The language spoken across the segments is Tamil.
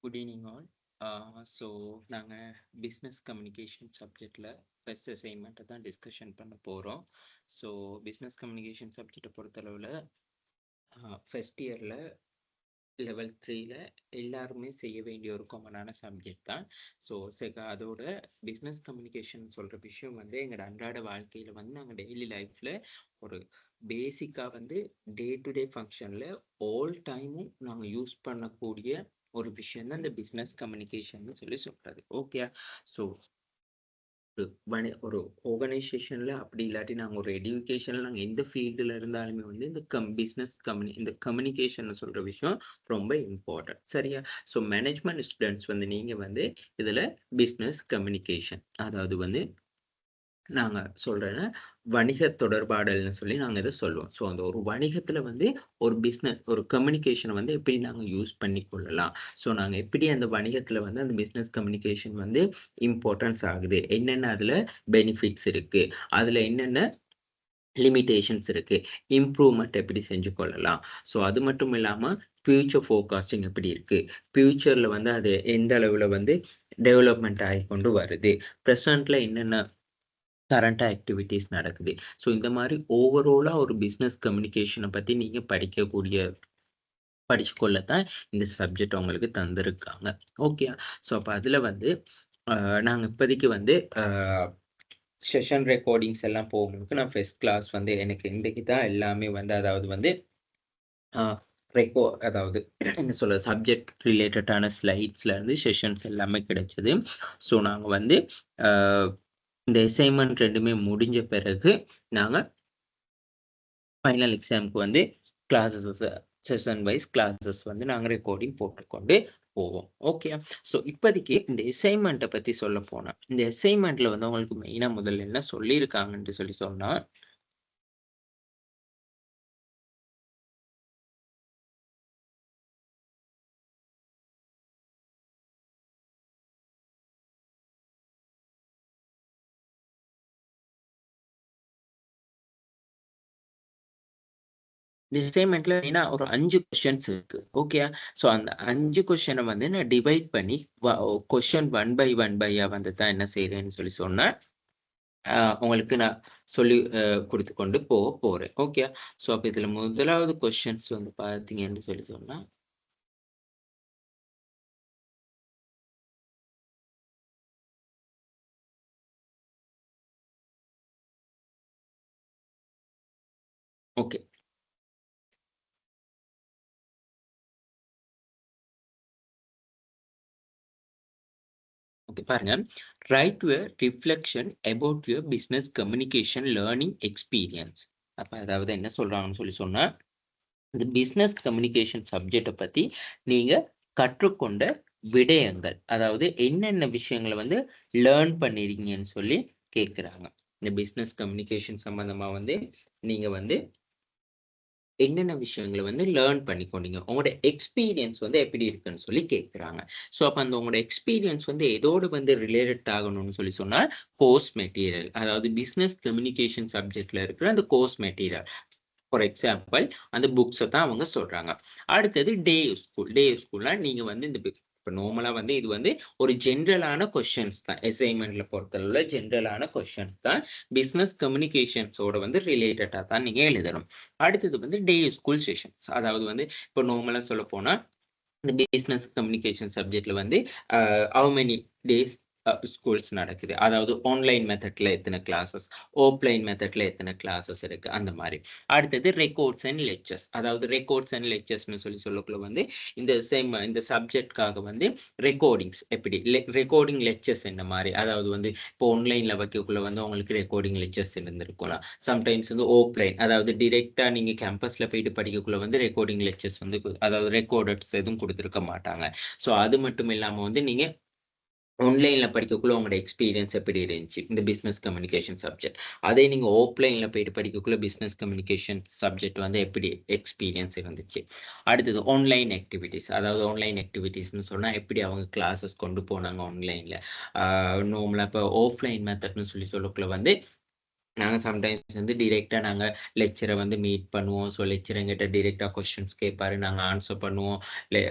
Good evening all. ஸோ நாங்கள் பிஸ்னஸ் கம்யூனிகேஷன் சப்ஜெக்டில் ஃபஸ்ட் அசைன்மெண்ட்டை தான் டிஸ்கஷன் பண்ண போகிறோம். ஸோ பிஸ்னஸ் கம்யூனிகேஷன் சப்ஜெக்டை பொறுத்தளவில் ஃபஸ்ட் இயரில் லெவல் 3ல எல்லாருமே செய்ய வேண்டிய ஒரு காமனான சப்ஜெக்ட் தான். ஸோ அதோட பிஸ்னஸ் கம்யூனிகேஷன் சொல்கிற விஷயம் வந்து எங்களோட அன்றாட வாழ்க்கையில் வந்து நாங்கள் டெய்லி லைஃப்பில் ஒரு பேசிக்காக வந்து டே டு டே ஃபங்க்ஷனில் ஆல் டைமும் நாங்கள் யூஸ் பண்ணக்கூடிய ஒரு விஷயம் தான் இந்த பிஸ்னஸ் கம்யூனிகேஷன் சொல்லி சொல்கிறது. ஓகே, ஸோ ஒரு ஆர்கனைசேஷனில் அப்படி இல்லாட்டி நாங்கள் ஒரு எஜுகேஷனில் நாங்கள் எந்த ஃபீல்டில் இருந்தாலுமே வந்து இந்த பிஸ்னஸ் இந்த கம்யூனிகேஷன் சொல்கிற விஷயம் ரொம்ப இம்பார்ட்டன்ட். சரியா? ஸோ மேனேஜ்மெண்ட் ஸ்டூடெண்ட்ஸ் வந்து நீங்கள் வந்து இதில் பிஸ்னஸ் கம்யூனிகேஷன், அதாவது வந்து நாங்கள் சொல்கிறேன்னா வணிக தொடர்பாடல்னு சொல்லி நாங்கள் இதை சொல்லுவோம். ஸோ அந்த ஒரு வணிகத்தில் வந்து ஒரு பிஸ்னஸ் ஒரு கம்யூனிகேஷனை வந்து எப்படி நாங்கள் யூஸ் பண்ணி கொள்ளலாம், ஸோ நாங்கள் எப்படி அந்த வணிகத்தில் வந்து அந்த பிஸ்னஸ் கம்யூனிகேஷன் வந்து இம்பார்ட்டன்ஸ் ஆகுது, என்னென்ன அதில் பெனிஃபிட்ஸ் இருக்குது, அதில் என்னென்ன லிமிட்டேஷன்ஸ் இருக்குது, இம்ப்ரூவ்மெண்ட் எப்படி செஞ்சு கொள்ளலாம். ஸோ அது மட்டும் இல்லாமல் ஃபியூச்சர் ஃபோர்காஸ்டிங் எப்படி இருக்குது, ஃபியூச்சரில் வந்து அது எந்த அளவில் வந்து டெவலப்மெண்ட் ஆகி கொண்டு வருது, ப்ரெசண்ட்டில் என்னென்ன கரண்ட் ஆக்டிவிட்டீஸ் நடக்குது. ஸோ இந்த மாதிரி ஓவராலாக ஒரு பிஸ்னஸ் கம்யூனிகேஷனை பற்றி நீங்கள் படிச்சு கொள்ளத்தான் இந்த சப்ஜெக்ட் உங்களுக்கு தந்திருக்காங்க. ஓகே, ஸோ அப்போ அதில் வந்து நாங்கள் இப்போதைக்கு வந்து செஷன் ரெக்கார்டிங்ஸ் எல்லாம் போகும்போது நான் ஃபர்ஸ்ட் கிளாஸ் வந்து எனக்கு இன்றைக்கு தான் எல்லாமே வந்து அதாவது வந்து அதாவது என்ன சொல்ற சப்ஜெக்ட் ரிலேட்டடான ஸ்லைட்ஸ்லேருந்து செஷன்ஸ் எல்லாமே கிடைச்சது. ஸோ நாங்கள் வந்து இந்த அசைன்மெண்ட் ரெண்டுமே முடிஞ்ச பிறகு நாங்கள் ஃபைனல் எக்ஸாமுக்கு வந்து கிளாஸஸ் செஷன் வைஸ் கிளாஸஸ் வந்து நாங்கள் ரெக்கார்டிங் போட்டுக்கொண்டு போவோம். ஓகே, ஸோ இப்போதைக்கு இந்த அசைன்மெண்ட்டை பற்றி சொல்ல போனால் இந்த அசைன்மெண்ட்டில் வந்து உங்களுக்கு மெயினாக முதல்ல என்ன சொல்லியிருக்காங்கன்னு சொல்லி சொன்னால், இந்த அசைன்மெண்ட்ல மெயினா ஒரு 5 கொஸ்டின்ஸ் இருக்கு. ஓகே, ஸோ அந்த 5 கொஸ்டினை வந்து நான் டிவைட் பண்ணி கொஸ்டின் 1 பை 1 பையா வந்து தான் என்ன செய்யறேன்னு சொல்லி சொன்னேன். உங்களுக்கு நான் சொல்லி கொடுத்து கொண்டு போறேன். ஓகே, ஸோ அப்போ இதில் முதலாவது கொஸ்டின்ஸ் வந்து பார்த்தீங்கன்னு சொல்லி சொன்னா, ஓகே ஓகே பாருங்க, right to reflection about your business communication learning experience. அப்போ அதாவது என்ன சொல்றாங்கன்னு சொல்லி சொன்னா, இந்த பிஸ்னஸ் கம்யூனிகேஷன் சப்ஜெக்டை பற்றி நீங்கள் கற்றுக்கொண்ட விடயங்கள், அதாவது என்னென்ன விஷயங்களை வந்து லேர்ன் பண்ணிருக்கீங்கன்னு சொல்லி கேட்குறாங்க. இந்த பிஸ்னஸ் கம்யூனிகேஷன் சம்பந்தமாக வந்து நீங்கள் வந்து என்னென்ன விஷயங்களை வந்து லேர்ன் பண்ணிக்கொண்டீங்க, உங்களோட எக்ஸ்பீரியன்ஸ் வந்து எப்படி இருக்குன்னு சொல்லி கேட்குறாங்க. ஸோ அப்போ அந்த உங்களோட எக்ஸ்பீரியன்ஸ் வந்து எதோடு வந்து ரிலேட்டட் ஆகணும்னு சொல்லி சொன்னால் கோர்ஸ் மெட்டீரியல், அதாவது பிஸ்னஸ் கம்யூனிகேஷன் சப்ஜெக்டில் இருக்கிற அந்த கோர்ஸ் மெட்டீரியல். ஃபார் எக்ஸாம்பிள் அந்த புக்ஸை தான் அவங்க சொல்கிறாங்க. அடுத்தது டே ஸ்கூல்னா நீங்கள் வந்து இந்த இப்போ நார்மலாக வந்து இது வந்து ஒரு ஜென்ரலான கொஸ்டின்ஸ் தான், அசைன்மெண்ட்ல பொறுத்தளவில் ஜென்ரலான கொஸ்டின்ஸ் தான், பிஸ்னஸ் கம்யூனிகேஷன்ஸோட வந்து ரிலேட்டடாக தான் நீங்கள் எழுதணும். அடுத்தது வந்து டே ஸ்கூல் செஷன்ஸ், அதாவது வந்து இப்போ நார்மலாக சொல்ல போனால் இந்த பிஸ்னஸ் கம்யூனிகேஷன் சப்ஜெக்ட்ல வந்து ஹவு மெனி டேஸ் ஸ்கூல்ஸ் நடக்குது, அதாவது ஆன்லைன் மெத்தட்ல எத்தனை கிளாஸஸ், ஆஃப்லைன் மெத்தட்ல எத்தனை கிளாஸஸ் இருக்கு, அந்த மாதிரி. அடுத்தது ரெக்கார்ட்ஸ் அண்ட் லெக்சர்ஸ், அதாவது ரெக்கார்ட்ஸ் அண்ட் லெக்சர்ஸ்னு சொல்லக்குள்ள வந்து இந்த சப்ஜெக்ட்காக வந்து ரெக்கார்டிங்ஸ் எப்படி, ரெக்கார்டிங் லெக்சர்ஸ் என்ன மாதிரி, அதாவது வந்து இப்போ ஆன்லைன்ல வைக்கக்குள்ள வந்து உங்களுக்கு ரெக்கார்டிங் லெக்சர்ஸ் இருந்திருக்கலாம். சம்டைம்ஸ் வந்து ஆஃப்லைன், அதாவது டிரெக்டா நீங்க கேம்பஸ்ல போயிட்டு படிக்கக்குள்ள வந்து ரெக்கார்டிங் லெக்சர்ஸ் வந்து அதாவது ரெக்கார்டர்ஸ் எதுவும் கொடுத்துருக்க மாட்டாங்க. ஸோ அது மட்டும் இல்லாம வந்து நீங்க ஆன்லைன்ல படிக்கக்குள்ள உங்களோட எக்ஸ்பீரியன்ஸ் எப்படி இருந்துச்சு இந்த பிஸ்னஸ் கம்யூனிகேஷன் சப்ஜெக்ட், அதே நீங்க ஆஃப்லைன்ல போயிட்டு படிக்கக்குள்ள பிஸ்னஸ் கம்யூனிகேஷன் சப்ஜெக்ட் வந்து எப்படி எக்ஸ்பீரியன்ஸ் இருந்துச்சு. அடுத்தது ஆன்லைன் ஆக்டிவிட்டீஸ், அதாவது ஆன்லைன் ஆக்டிவிட்டீஸ்னு சொன்னா எப்படி அவங்க கிளாஸஸ் கொண்டு போனாங்க ஆன்லைன்ல. நார்மலா இப்போ ஆஃப்லைன் மெத்தட்னு சொல்லக்குள்ள வந்து நாங்க சம்டைம்ஸ் வந்து டைரக்ட்டா நாங்க லெக்சர வந்து மீட் பண்ணுவோம். ஸோ லெக்சர் எங்கிட்ட டைரக்ட்டா கொஸ்டின்ஸ் கேட்பாரு. நாங்க ஆன்ஸர் பண்ணுவோம்.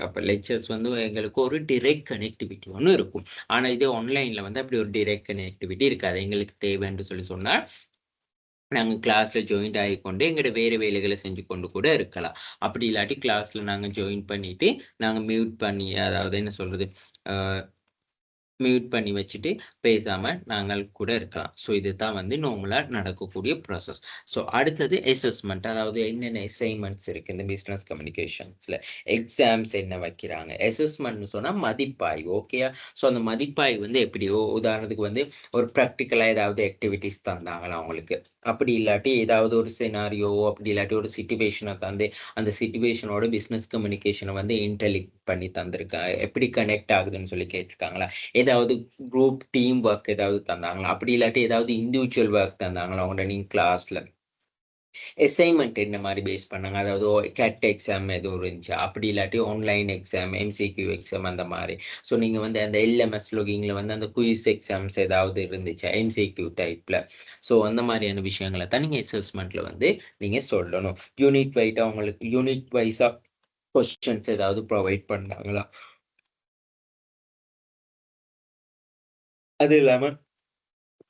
அப்ப லெக்சர்ஸ் வந்து எங்களுக்கு ஒரு டைரக்ட் கனெக்டிவிட்டி ஒண்ணு இருக்கும். ஆனா இதே ஆன்லைன்ல வந்து அப்படி ஒரு டைரக்ட் கனெக்டிவிட்டி இருக்காது. எங்களுக்கு தேவைன்னு சொன்னா, நாங்க கிளாஸ்ல ஜாயின்ட் ஆகிக்கொண்டு எங்களோட வேறு வேலைகள செஞ்சு கொண்டு கூட இருக்கலாம். அப்படி இல்லாட்டி கிளாஸ்ல நாங்க ஜாயின் பண்ணிட்டு, நாங்க மியூட் பண்ணி அதாவது என்ன சொல்றது? அ மியூட் பண்ணி வச்சுட்டு பேசாம நாங்கள் கூட இருக்கலாம். ஸோ இதுதான் வந்து நார்மலா நடக்கக்கூடிய ப்ராசஸ். ஸோ அடுத்தது அசஸ்மென்ட். அதாவது என்னென்ன அசைன்மென்ட்ஸ் இருக்கு இந்த பிசினஸ் கம்யூனிகேஷன்ஸ்ல. எக்ஸாம்ஸ் என்ன வைக்கிறாங்க. அசஸ்மென்ட்னு சொன்னா மதிப்பாய்வு. ஓகேயா? ஸோ அந்த மதிப்பாய்வு வந்து எப்படி? உதாரணத்துக்கு வந்து ஒரு பிராக்டிகலா ஏதாவது ஆக்டிவிட்டீஸ் தந்தாங்களா உங்களுக்கு? அப்படி இல்லாட்டி ஏதாவது ஒரு சினாரியோ அப்படி இல்லாட்டி ஒரு சிச்சுவேஷன தந்து அந்த சிச்சுவேஷனோட பிசினஸ் கம்யூனிகேஷன வந்து இன்டர்லிங்க் பண்ணி தந்திருக்காங்க. எப்படி கனெக்ட் ஆகுதுன்னு சொல்லி கேட்டிருக்காங்களா? ஏதாவது குரூப் டீம் ஒர்க் ஏதாவது தந்தாங்களா? அப்படி இல்லாட்டி ஏதாவது இண்டிவிஜுவல் ஒர்க் தந்தாங்களா உங்களோட நீங்க கிளாஸ்ல? அசைன்மென்ட் என்ன மாரி பேஸ் பண்ணாங்க? அதாவது கேட் எக்ஸாம் எதுவும் இருந்துச்சா? அப்படி இல்லாட்டி ஆன்லைன் எக்ஸாம், எம்சிக்யூ எக்ஸாம் அந்த மாரி. ஸோ நீங்க வந்து அந்த எல்எம்எஸ் லொகிங்ல வந்து அந்த குயிஸ் எக்ஸாம்ஸ் ஏதாவது இருந்துச்சா? எம்சிக்யூ டைப்ல. ஸோ அந்த மாரியான விஷயங்கள தான் நீங்க அசஸ்மென்ட்ல வந்து நீங்க சொல்லணும். யூனிட் வைஸா கொஸ்டின்ஸ் ஏதாவது ப்ரொவைட் பண்ணாங்களா? அது இல்லாம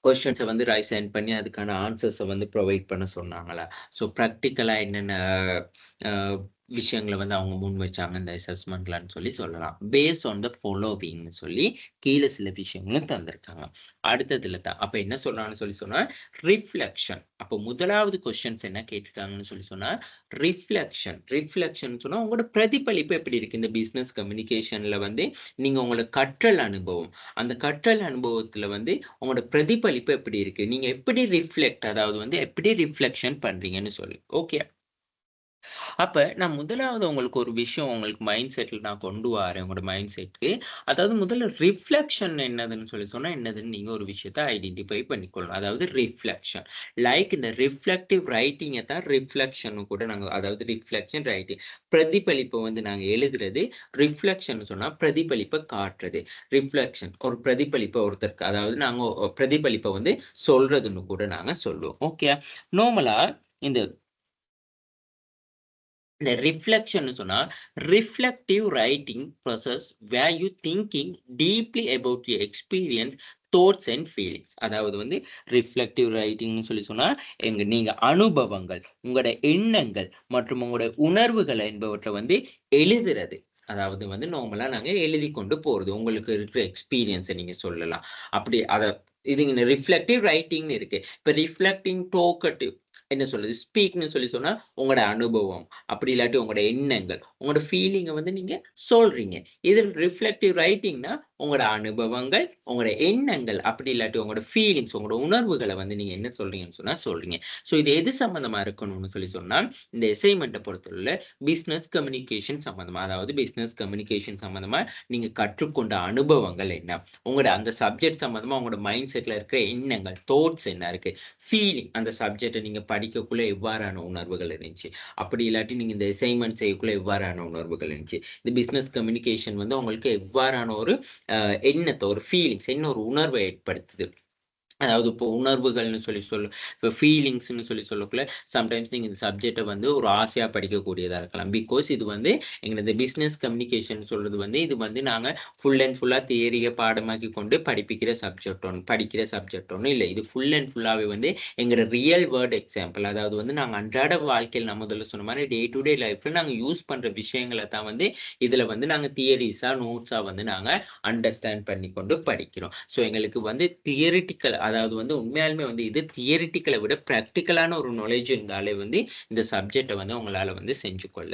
கொஸ்டின்ஸ வந்து சென்ட் பண்ணி அதுக்கான ஆன்சர்ஸ வந்து ப்ரொவைட் பண்ண சொன்னாங்களா? ஸோ பிராக்டிகலா என்னென்ன அ விஷயங்கள வந்து அவங்க முன் வச்சாங்க இந்த அசஸ்மென்ட்லன்னு சொல்லி சொல்லலாம். பேஸ்ட் ஆன் த ஃபாலோவிங்ன்னு சொல்லி கீழ சில விஷயங்களும் தந்திருக்காங்க. அடுத்ததுல தான் அப்ப என்ன சொல்றாங்கன்னு சொல்லி சொன்னா, ரிஃப்ளெக்ஷன். அப்போ முதலாவது கொஸ்டின்ஸ் என்ன கேட்டிருக்காங்கன்னு சொல்லி சொன்னா, ரிஃப்ளெக்ஷன் சொன்னா உங்களோட பிரதிபலிப்பு எப்படி இருக்கு? இந்த பிசினஸ் கம்யூனிகேஷன்ல வந்து நீங்க உங்களோட கற்றல் அனுபவம். அந்த கற்றல் அனுபவத்துல வந்து உங்களோட பிரதிபலிப்பு எப்படி இருக்கு? நீங்க எப்படி அதாவது வந்து எப்படி ரிஃப்ளெக்ஷன் பண்றீங்கன்னு சொல்லி. ஓகே. அப்ப நான் முதலாவது உங்களுக்கு ஒரு விஷயம் உங்களுக்கு மைண்ட் செட்ல நான் கொண்டு வாரேன். உங்களோட மைண்ட் செட்க்கு. அதாவது முதல்ல ரிஃப்ளெக்ஷன் என்னதுன்னு சொல்லி சொன்னா, என்னதுன்னு நீங்க ஒரு விஷயத்த ஐடென்டிஃபை பண்ணிக்கொள்ளணும். அதாவது ரிஃப்ளெக்ஷன். லைக் இந்த ரிஃப்ளெக்டிவ் ரைட்டிங்க தான் ரிஃப்ளெக்ஷன் கூட நாங்க அதாவது ரிஃப்ளெக்ஷன் ரைட்டிங். பிரதிபலிப்ப வந்து நாங்க எழுதுறது. ரிஃப்ளெக்ஷன் சொன்னா பிரதிபலிப்ப காட்டுறது. ரிஃப்ளெக்ஷன் ஒரு பிரதிபலிப்ப ஒருத்தருக்கு அதாவது நாங்க பிரதிபலிப்ப வந்து சொல்றதுன்னு கூட நாங்க சொல்லுவோம். ஓகே. நார்மலா இந்த இந்த ரிஃப்ளெக்ஷன்னு சொன்னா, reflective writing process where you thinking deeply about your experience, thoughts and feelings. அதாவது வந்து ரிஃப்ளெக்டிவ் ரைட்டிங்ன்னு சொல்லி சொன்னா, நீங்க அனுபவங்கள், உங்களோட எண்ணங்கள் மற்றும் உங்களோட உணர்வுகள் என்பவற்றை வந்து எழுதுறது. அதாவது வந்து நார்மலா நாங்க எழுதிக் கொண்டு போறது. உங்களுக்கு இருக்கிற எக்ஸ்பீரியன்ஸ நீங்க சொல்லலாம். அப்படி இது ரிஃப்ளெக்டிவ் ரைட்டிங்ன்னு இருக்கு. இப்ப ரிஃப்ளெக்டிங் டோக்கட்டிவ் என்ன சொல்றது? ஸ்பீக்ன்னு சொல்லி சொன்னா உங்களோட அனுபவம். அப்படி இல்லாட்டி உங்களோட எண்ணங்கள், உங்களோட ஃபீலிங்க வந்து நீங்க சொல்றீங்க. இதில் ரிஃப்ளெக்டிவ் ரைட்டிங்னா உங்களோட அனுபவங்கள், உங்களோட எண்ணங்கள், அப்படி இல்லாட்டி உங்களோட ஃபீலிங்ஸ், உங்களோட உணர்வுகள வந்து நீங்க என்ன சொல்றீங்கன்னு சொன்னா சொல்றீங்க. ஸோ இது எது சம்மந்தமா இருக்கணும்னு சொல்லி சொன்னா, இந்த அசைன்மென்ட்ட பொறுத்தவரையில பிசினஸ் கம்யூனிகேஷன் சம்மந்தமா, அதாவது பிசினஸ் கம்யூனிகேஷன் சம்மந்தமா நீங்க கற்றுக்கொண்ட அனுபவங்கள் என்ன? உங்களோட அந்த சப்ஜெக்ட் சம்மந்தமா உங்களோட மைண்ட் செட்ல இருக்கிற எண்ணங்கள், தாட்ஸ் என்ன இருக்கு? ஃபீலிங் அந்த சப்ஜெக்ட்ட நீங்க படிக்கக்குள்ள எவ்வாறான உணர்வுகள் இருந்துச்சு? அப்படி இல்லாட்டி நீங்க இந்த அசைன்மென்ட் செய்யக்குள்ள எவ்வாறான உணர்வுகள் இருந்துச்சு? இந்த பிசினஸ் கம்யூனிகேஷன் வந்து உங்களுக்கு எவ்வாறான ஒரு எண்ணத்த, ஒரு ஃபீலிங்ஸ் என்ன ஒரு உணர்வ ஏற்படுத்துது? அதாவது இப்போ உணர்வுகள்னு இப்போ ஃபீலிங்ஸ்ன்னு சொல்லி சொல்லக்குள்ள, சம்டைம்ஸ் நீங்க இந்த சப்ஜெக்ட்ட வந்து ஒரு ஆசையா படிக்கக்கூடியதா இருக்கலாம். பிகாஸ் இது வந்து எங்களது பிசினஸ் கம்யூனிகேஷன் சொல்றது வந்து, இது வந்து நாங்க ஃபுல் அண்ட் ஃபுல்லா தியரிய பாடமாக்கி கொண்டு படிக்கிற சப்ஜெக்ட் ஒண்ணும் இல்ல. இது ஃபுல் அண்ட் ஃபுல்லாவே வந்து எங்களோட ரியல் வேர்ல்ட் எக்ஸாம்பிள். அதாவது வந்து நாங்க அன்றாட வாழ்க்கையில நான் முதல்ல சொன்ன மாரி டே டு டே லைஃப்ல நாங்க யூஸ் பண்ற விஷயங்கள தான் வந்து இதுல வந்து நாங்க தியரீஸா, நோட்ஸா வந்து நாங்க அண்டர்ஸ்டாண்ட் பண்ணிக்கொண்டு படிக்கிறோம். ஸோ எங்களுக்கு வந்து தியரிட்டிக்கல் அதாவது வந்து உண்மையாலுமே வந்து இது தியரிட்டிக்கல விட பிராக்டிகலான ஒரு நாலேட்ஜ் இருந்தாலே வந்து இந்த சப்ஜெக்ட்ட வந்து உங்களால வந்து செஞ்சு கொள்ள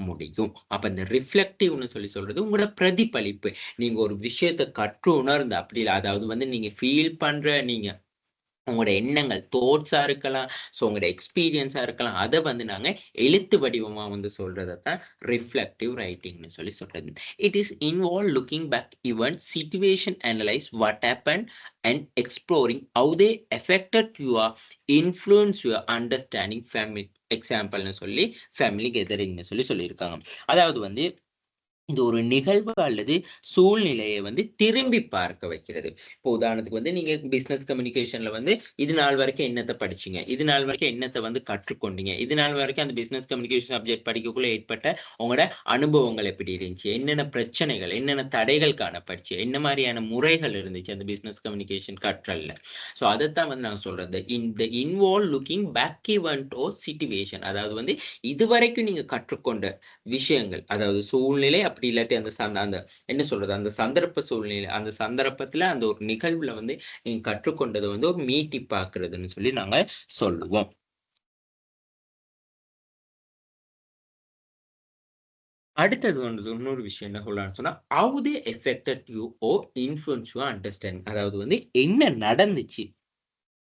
முடியும். அப்ப இந்த ரிஃப்ளெக்டிவ்ன்னு சொல்லி சொல்றது உங்களோட பிரதிபலிப்பு. நீங்க ஒரு விஷயத்த கற்று உணர்ந்து அப்படி அதாவது வந்து நீங்க ஃபீல் பண்ற நீங்க உங்களோட எண்ணங்கள், தாட்ஸா இருக்கலாம். ஸோ உங்களோட எக்ஸ்பீரியன்ஸா இருக்கலாம். அத வந்து நாங்க எழுத்து வடிவமா வந்து சொல்றத தான் ரிஃப்ளெக்டிவ் ரைட்டிங்ன்னு சொல்லி சொல்றது. It is involve looking back event, situation analyse what happen and exploring how they affected your influence your understanding family எக்ஸாம்பிள்ன்னு சொல்லி ஃபேமிலி கெதரிங்ன்னு சொல்லி சொல்லியிருக்காங்க. அதாவது வந்து இது ஒரு நிகழ்வு அல்லது சூழ்நிலையை வந்து திரும்பி பார்க்க வைக்கிறது. இப்போ உதாரணத்துக்கு வந்து நீங்க பிசினஸ் கம்யூனிகேஷன்ல வந்து இது நாள் வரைக்கும் என்னத்த படிச்சீங்க? இது நாள் வரைக்கும் என்னத்த வந்து கற்றுக்கொண்டீங்க? இது நாள் வரைக்கும் அந்த பிசினஸ் கம்யூனிகேஷன் சப்ஜெக்ட் படிக்கக்குள்ள ஏற்பட்ட உங்களோட அனுபவங்கள் எப்படி இருந்துச்சு? என்னென்ன பிரச்சனைகள்? என்னென்ன தடைகள் காணப்பட்டுச்சு? என்ன மாரியான முறைகள் இருந்துச்சு அந்த பிசினஸ் கம்யூனிகேஷன் கற்றல்ல? ஸோ அதத்தான் வந்து நான் சொல்றது. இந்த இன்வால்வ் லுக்கிங் பேக் ஈவன்ட் ஓர் சிட்யூவேஷன். அதாவது வந்து இதுவரைக்கும் நீங்க கற்றுக்கொண்ட விஷயங்கள். அதாவது சூழ்நிலை அப்படி இல்லாட்டி அந்த என்ன சொல்றது? அந்த சந்தர்ப்ப சூழ்நிலை. அந்த சந்தர்ப்பத்துல அந்த ஒரு நிகழ்வுல வந்து நீங்க கற்றுக்கொண்டத வந்து ஒரு மீட்டி பார்க்கிறதுன்னு சொல்லி நாங்க சொல்லுவோம். அடுத்தது வந்து இன்னொரு விஷயம் என்ன சொல்லலாம்னு சொன்னா, how they affected you or influence your understanding. அதாவது வந்து என்ன நடந்துச்சு?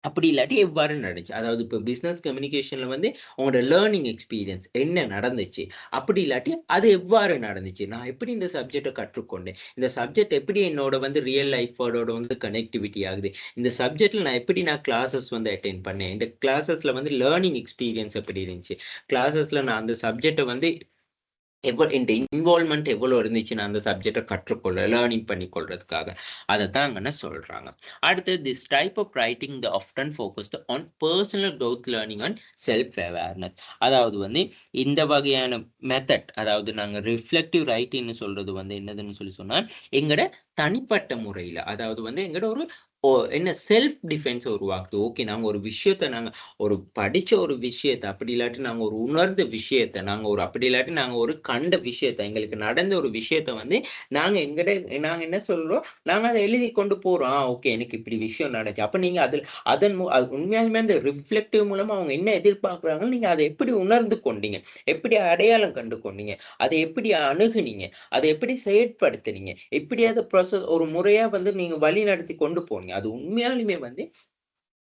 அப்படி இல்லாட்டி எவ்வாறு நடந்துச்சு? அதாவது இப்ப பிசினஸ் கம்யூனிகேஷன்ல வந்து உங்களோட லேர்னிங் எக்ஸ்பீரியன்ஸ் என்ன நடந்துச்சு? அப்படி இல்லாட்டி அது எவ்வாறு நடந்துச்சு? நான் எப்படி இந்த சப்ஜெக்ட்ட கற்றுக்கொண்டேன்? இந்த சப்ஜெக்ட் எப்படி என்னோட வந்து ரியல் லைஃபோட வந்து கனெக்டிவிட்டி ஆகுது? இந்த சப்ஜெக்ட்ல நான் கிளாஸஸ் வந்து அட்டெண்ட் பண்ணேன். இந்த கிளாஸஸ்ல வந்து லேர்னிங் எக்ஸ்பீரியன்ஸ் எப்படி இருந்துச்சு? கிளாஸஸ்ல நான் அந்த சப்ஜெக்ட்ட வந்து இந்த இன்வால்வ்மென்ட் எவ்வளோ இருந்துச்சு நான் அந்த சப்ஜெக்ட்ட கற்றுக்கொள்ள, லேர்னிங் பண்ணிக்கொள்றதுக்காக. அதத்தான் அங்கன சொல்றாங்க. அடுத்து this type of writing the often focused on personal growth learning and self awareness. அதாவது வந்து இந்த வகையான மெத்தட், அதாவது நாங்க ரிஃப்ளெக்டிவ் ரைட்டிங்ன்னு சொல்றது வந்து என்னதுன்னு சொல்லி சொன்னா, எங்கட தனிப்பட்ட முறையில, அதாவது வந்து எங்கட ஒரு என்ன செல்ஃப் டிஃபென்ஸ உருவாக்குது. ஓகே, நாங்க ஒரு விஷயத்த ஒரு படிச்ச ஒரு விஷயத்த, அப்படி இல்லாட்டி நாங்க ஒரு உணர்ந்த விஷயத்த, அப்படி இல்லாட்டி நாங்க ஒரு கண்ட விஷயத்த, எங்களுக்கு நடந்த ஒரு விஷயத்த வந்து நாங்க என்ன சொல்றோம், நாங்க அத எழுதி கொண்டு போறோம். ஓகே, எனக்கு இப்படி விஷயம் நடந்துச்சு. அப்ப நீங்க அதில் அது உண்மையாலுமே அந்த ரிஃப்ளெக்டிவ் மூலமா அவங்க என்ன எதிர்பார்க்கிறாங்கன்னு நீங்க அத எப்படி உணர்ந்து கொண்டீங்க? எப்படி அடையாளம் கண்டு கொண்டீங்க? அத எப்படி அணுகுனீங்க? அத எப்படி செயற்படுத்துனீங்க? எப்படி அத ஒரு முறையா வந்து நீங்க வழிநடத்தி கொண்டு போனீங்க? அது உண்மையாலுமே வந்து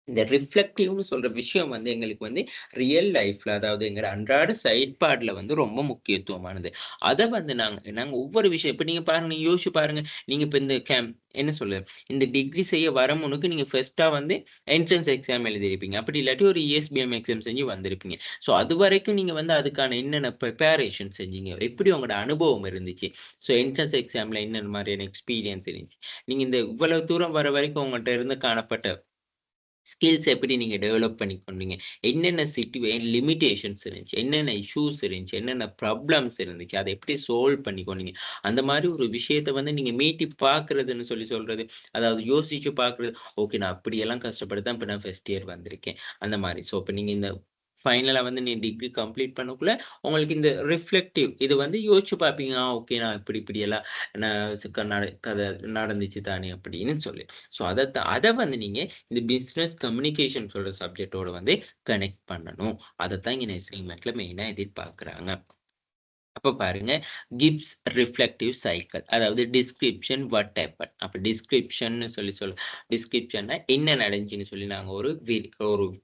இந்த ரிஃப்ளெக்டிவ்ன்னு சொல்ற விஷயம் வந்து எங்களுக்கு வந்து ரியல் லைஃப்ல, அதாவது எங்களோட அன்றாட செயல்பாடுல வந்து ரொம்ப முக்கியத்துவமானது. அத வந்து நாங்க நாங்க ஒவ்வொரு விஷயம் இப்ப நீங்க பாருங்க, நீங்க யோசிச்சு பாருங்க. நீங்க இப்ப இந்த என்ன சொல்ல, இந்த டிகிரி செய்ய வர முன்னுக்கு நீங்க ஃபர்ஸ்ட்டா வந்து என்ட்ரன்ஸ் எக்ஸாம் எழுதியிருப்பீங்க. அப்படி இல்லாட்டி ஒரு இஎஸ்பிஎம் எக்ஸாம் செஞ்சு வந்திருப்பீங்க. ஸோ அதுவரைக்கும் நீங்க வந்து அதுக்கான என்னென்ன பிரிப்பரேஷன் செஞ்சீங்க? எப்படி உங்களோட அனுபவம் இருந்துச்சு? ஸோ என்ட்ரன்ஸ் எக்ஸாம்ல என்னென்ன மாரியான எக்ஸ்பீரியன்ஸ் இருந்துச்சு? நீங்க இந்த இவ்வளவு தூரம் வர வரைக்கும் உங்கள்ட்ட இருந்து காணப்பட்ட ஸ்கில்ஸ் எப்படி நீங்க டெவலப் பண்ணிக்கொண்டீங்க? என்னென்ன லிமிட்டேஷன்ஸ் இருந்துச்சு? என்னென்ன இஷ்யூஸ் இருந்துச்சு? என்னென்ன ப்ராப்ளம்ஸ் இருந்துச்சு? அத எப்படி சால்வ் பண்ணிக்கொண்டீங்க? அந்த மாரி ஒரு விஷயத்த வந்து நீங்க மீட்டி பார்க்கிறதுன்னு சொல்றது. அதாவது யோசிச்சு பார்க்கிறது. ஓகே, நான் அப்படியெல்லாம் கஷ்டப்பட்டு தான் இப்ப நான் ஃபர்ஸ்ட் இயர் வந்திருக்கேன். அந்த மாரி. ஸோ, இப்ப நீங்க இந்த ஃபைனலா வந்து நீங்க டிகிரி கம்ப்ளீட் பண்ணக்குள்ள, உங்களுக்கு இந்த ரிஃப்ளெக்டிவ் இது வந்து யோசிச்சு பார்ப்பீங்க. ஓகே, நான் இப்படியெல்லாம் நான் கத நடந்துச்சு தானே அப்படின்னு சொல்லி. ஸோ, அத வந்து நீங்க இந்த பிசினஸ் கம்யூனிகேஷன் சொல்ற சப்ஜெக்ட்டோட வந்து கனெக்ட் பண்ணணும். அதத்தான் இங்க அசைன்மென்ட்ல மெயினா எதிர்பார்க்கிறாங்க. அப்ப பாருங்க, கிவ்ஸ் ரிஃப்ளெக்டிவ் சைக்கிள். அதாவது டிஸ்கிரிப்ஷன் வாட் ஹேப்பன். அப்ப டிஸ்கிரிப்ஷன்னா என்ன நடந்துச்சுன்னு சொல்லி நாங்க ஒரு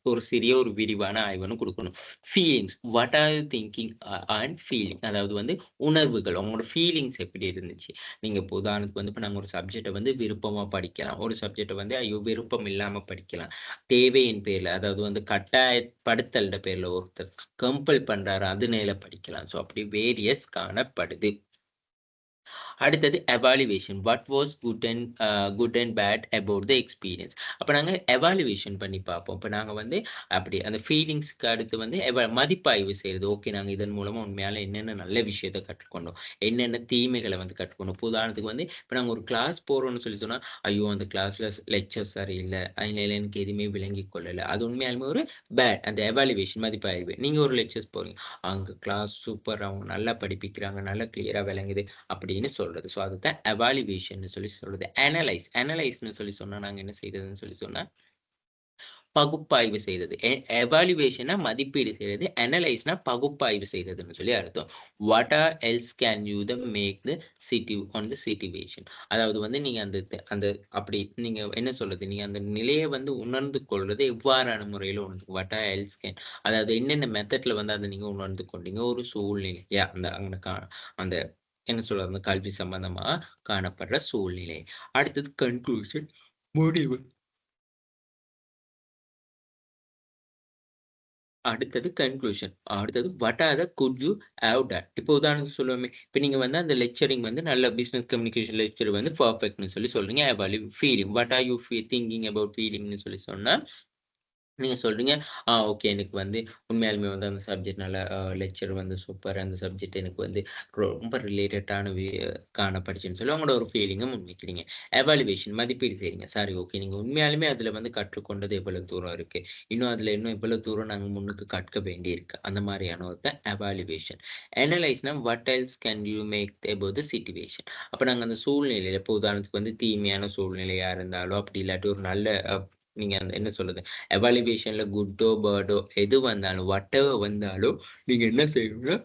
ஒரு சிறிய ஒரு விரிவான ஆய்வுன்னு குடுக்கணும். Feelings what are you thinking and feeling. அதாவது வந்து உணர்வுகள், உங்களோட ஃபீலிங்ஸ் எப்படி இருந்துச்சு? நீங்க இப்ப உதாரணத்துக்கு வந்து இப்ப நாங்க ஒரு சப்ஜெக்ட்ட வந்து விருப்பமா படிக்கலாம். ஒரு சப்ஜெக்ட்ட வந்து ஐயோ! விருப்பம் இல்லாம படிக்கலாம். தேவையின் பேர்ல, அதாவது வந்து கட்டாயப்படுத்தல்ட பேர்ல ஒருத்தர் கம்பல் பண்றாரு. அதனால படிக்கலாம். ஸோ அப்படி வேரியஸ் காணப்படுது. அடுத்தது evaluation. What was good and bad about the experience. அப்ப நாங்க எவாலுவேஷன் பண்ணி பார்ப்போம். இப்ப நாங்க வந்து அப்படி அந்த ஃபீலிங்ஸ்க்கு அடுத்து வந்து மதிப்பாய்வு செய்றது. ஓகே, நாங்க இதன் மூலமா உண்மையால என்னென்ன நல்ல விஷயத்த கற்றுக்கொண்டோம். என்னென்ன தீமைகள வந்து கற்றுக்கொண்டோம். இப்ப உதாரணத்துக்கு வந்து இப்ப நாங்க ஒரு கிளாஸ் போறோம்னு சொல்லி சொன்னா, ஐயோ! அந்த கிளாஸ்ல லெக்சர் சரியில்ல. அதனால எனக்கு எதுவுமே விளங்கிக் கொள்ளல. அது உண்மையாலுமே ஒரு அந்த எவாலுவேஷன் மதிப்பாய்வு. நீங்க ஒரு லெக்சர்ஸ் போறீங்க. அங்க கிளாஸ் சூப்பர். அவங்க நல்லா படிப்பிக்கிறாங்க. நல்லா கிளியரா விளங்குது. அப்படின்னு சொல்றது. ஸோ அதுதான் எவாலுவேஷன்னு சொல்லி சொல்றது. அனலைஸ்ன்னு சொல்லி சொன்னா நாங்க என்ன செய்றதுன்னு சொல்லி சொன்னா, பகுப்பாய்வு செய்றது. எவாலுவேஷன்னா மதிப்பீடு செய்றது. அனலைஸ்னா பகுப்பாய்வு செய்றதுன்னு சொல்லி அர்த்தம். What are else can you make the on the situation. அதாவது வந்து நீங்க அந்த அப்படி நீங்க என்ன சொல்றது? நீங்க அந்த நிலைய வந்து உணர்ந்து கொள்றது எவ்வாறான முறையில வாட் ஆர் எல்ஸ் கேன், அதாவது என்னென்ன மெத்தட்ல வந்து அத நீங்க உணர்ந்து கொண்டீங்க? ஒரு சூழ்நிலையா அந்த அங்க அந்த என்ன சொல்றது? அந்த கல்வி சம்பந்தமா காணப்படுற சூழ்நிலை. அடுத்தது கன்க்ளூஷன், முடிவு. அடுத்தது கன்க்ளூஷன். அடுத்தது what are the good you have done. இப்போ உதாரணத்துக்கு சொல்லுவோமே, இப்ப நீங்க வந்து அந்த லெக்சரிங் வந்து நல்ல பிசினஸ் கம்யூனிகேஷன் லெக்சர் வந்து பெர்ஃபெக்ட்ன்னு சொல்றீங்க. Evaluate feeling. What are you thinking about ஃபீலிங்ன்னு சொன்னா, நீங்க சொல்றீங்க, ஓகே எனக்கு வந்து உண்மையாலுமே வந்து அந்த சப்ஜெக்ட் நல்ல லெக்சர் வந்து சூப்பர். அந்த சப்ஜெக்ட் எனக்கு வந்து ரொம்ப ரிலேட்டடான படிச்சேன்னு சொல்லி உங்களோட ஒரு ஃபீலிங்க முன்வைக்கிறீங்க. எவாலுவேஷன் மதிப்பீடு செய்றீங்க. சரி ஓகே. நீங்க உண்மையாலுமே அதுல வந்து கற்றுக்கொண்டது எவ்வளவு தூரம் இருக்கு? இன்னும் எவ்வளவு தூரம் நாங்க முன்னுக்கு கற்க வேண்டியிருக்கு? அந்த மாரியான ஒரு எவாலுவேஷன். அனலைஸ்னா what else can you make about the situation. அப்ப நாங்க அந்த சூழ்நிலையில இப்போ உதாரணத்துக்கு வந்து தீமையான சூழ்நிலையா இருந்தாலோ, அப்படி இல்லாட்டி ஒரு நல்ல நீங்க என்ன சொல்றது? எவாலுவேஷன்ல குட்டோ, பேடோ எது வந்தாலும், வாட்டெவர் வந்தாலும், நீங்க என்ன செய்யணும்னா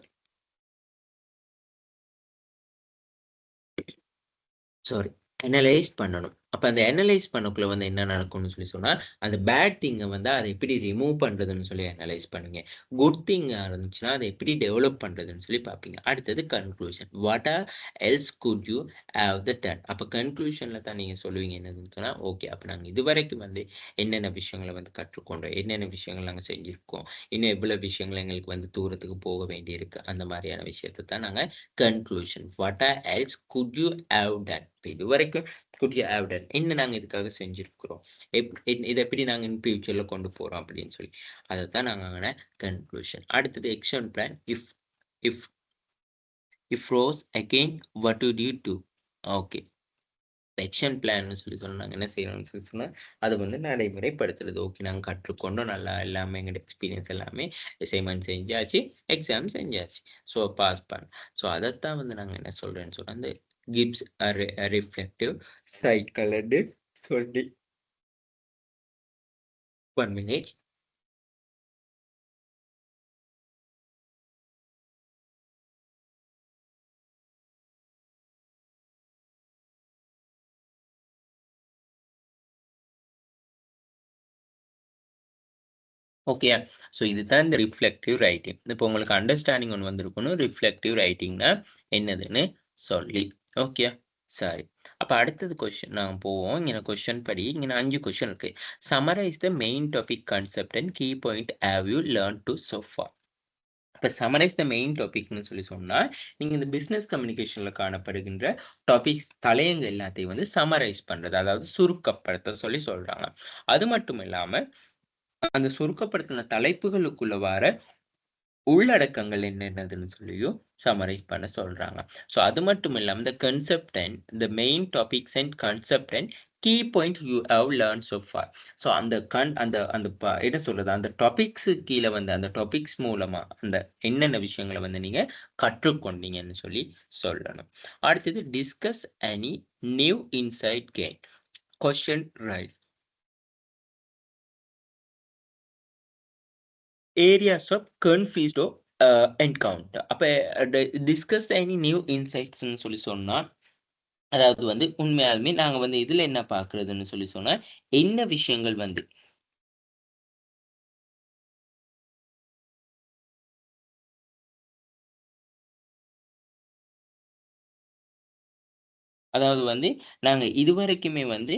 சாரி. அனலைஸ் பண்ணணும். அப்ப அந்த அனலைஸ் பண்ணக்குள்ள வந்து என்ன நடக்கும்னு சொன்னா, அந்த பேட் திங்க வந்து அத எப்படி ரிமூவ் பண்றதுன்னு சொல்லி அனலைஸ் பண்ணுங்க. குட் திங்கா இருந்துச்சுன்னா, அத எப்படி டெவலப் பண்றதுன்னு சொல்லி பார்ப்பீங்க. அடுத்தது conclusion. What are else good you have the done. அப்ப கன்க்ளூஷன்ல தான் நீங்க சொல்லுவீங்க என்னதுன்னு சொன்னா, ஓகே அப்ப நாங்க இதுவரைக்கும் வந்து என்னென்ன விஷயங்கள வந்து கற்றுக்கொண்டோம், என்னென்ன விஷயங்கள் நாங்க செஞ்சிருக்கோம், இன்னும் எவ்வளவு விஷயங்கள் எங்களுக்கு வந்து தூரத்துக்கு போக வேண்டியிருக்கு. அந்த மாரியான விஷயத்த தான் நாங்க conclusion. What are else good you have done. இப்ப இதுவரைக்கும் குட் யூ ஹேவ் டன். என்ன நாங்க இதுக்காக செஞ்சிருக்கிறோம். இத எப்படி நாங்க இன் ஃபியூச்சர்ல கொண்டு போறோம் அப்படின்னு சொல்லி. அதத்தான் நாங்க அங்கன கன்க்ளூஷன். அடுத்தது action plan. If if if rose again what would you do? Okay. Action பிளான்னு சொன்னா நாங்க என்ன செய்யணும்னு சொன்னா, அத வந்து நடைமுறைப்படுத்துறது. ஓகே நாங்க கற்றுக்கொண்டோம். நல்லா எல்லாமே எங்களோட எக்ஸ்பீரியன்ஸ் எல்லாமே அசைன்மென்ட் செஞ்சாச்சு. எக்ஸாம் செஞ்சாச்சு. ஸோ பாஸ் பண்ணோம். ஸோ அதத்தான் வந்து நாங்க என்ன சொல்றேன்னு சொன்னா, அந்த gives a reflective cycle and சொல்லி 1 minute. ஓகேயா? ஸோ இதுதான் இந்த ரிஃப்ளெக்டிவ் ரைட்டிங். இப்போ உங்களுக்கு அண்டர்ஸ்டாண்டிங் ஒண்ணு வந்திருக்கணும். ரிஃப்ளெக்டிவ் ரைட்டிங்னா என்னதுன்னு சொல்லி. ஓகேயா? சரி. அப்ப அடுத்தது கொஸ்டின் நான் போவோம். இங்க கொஸ்டின் படி இங்க 5 கொஸ்டின் இருக்கு. Summarize the main topic concept and key point have you learned to so far. இப்ப சம்மரைஸ் த மெயின் டாபிக்ன்னு சொன்னா, நீங்க இந்த பிசினஸ் கம்யூனிகேஷன்ல காணப்படுகின்ற டாபிக்ஸ் தலையங்க எல்லாத்தையும் வந்து சம்மரைஸ் பண்றது. அதாவது சுருக்கப்படுத்த சொல்றாங்க. அது மட்டும் இல்லாம அந்த சுருக்கப்படுத்தின தலைப்புகளுக்குள்ள வர உள்ளடக்கங்கள் என்னென்னதுன்னு சொல்லியும் சம்மரைஸ் பண்ண சொல்றாங்க. ஸோ அது மட்டும் இல்லாம இந்த concept and the main topics and concept and key point you have learn so far. So அந்த அந்த அந்த என்ன சொல்றது அந்த டாபிக்ஸ் கீழே வந்து அந்த டாபிக்ஸ் மூலமா அந்த என்னென்ன விஷயங்களை வந்து நீங்க கற்றுக்கொண்டீங்கன்னு சொல்லணும். அடுத்தது discuss any new insight gain. Question rise areas of கன்ஃபியூஸ்டோ என்கவுண்டர். அப்ப டிஸ்கஸ் எனி நியூ இன்சைட்ஸ்ன்னு சொன்னா, அதாவது வந்து உண்மையாலுமே நாங்க வந்து இதுல என்ன பார்க்கிறதுன்னு சொன்னா, என்ன விஷயங்கள் வந்து அதாவது வந்து நாங்க இதுவரைக்குமே வந்து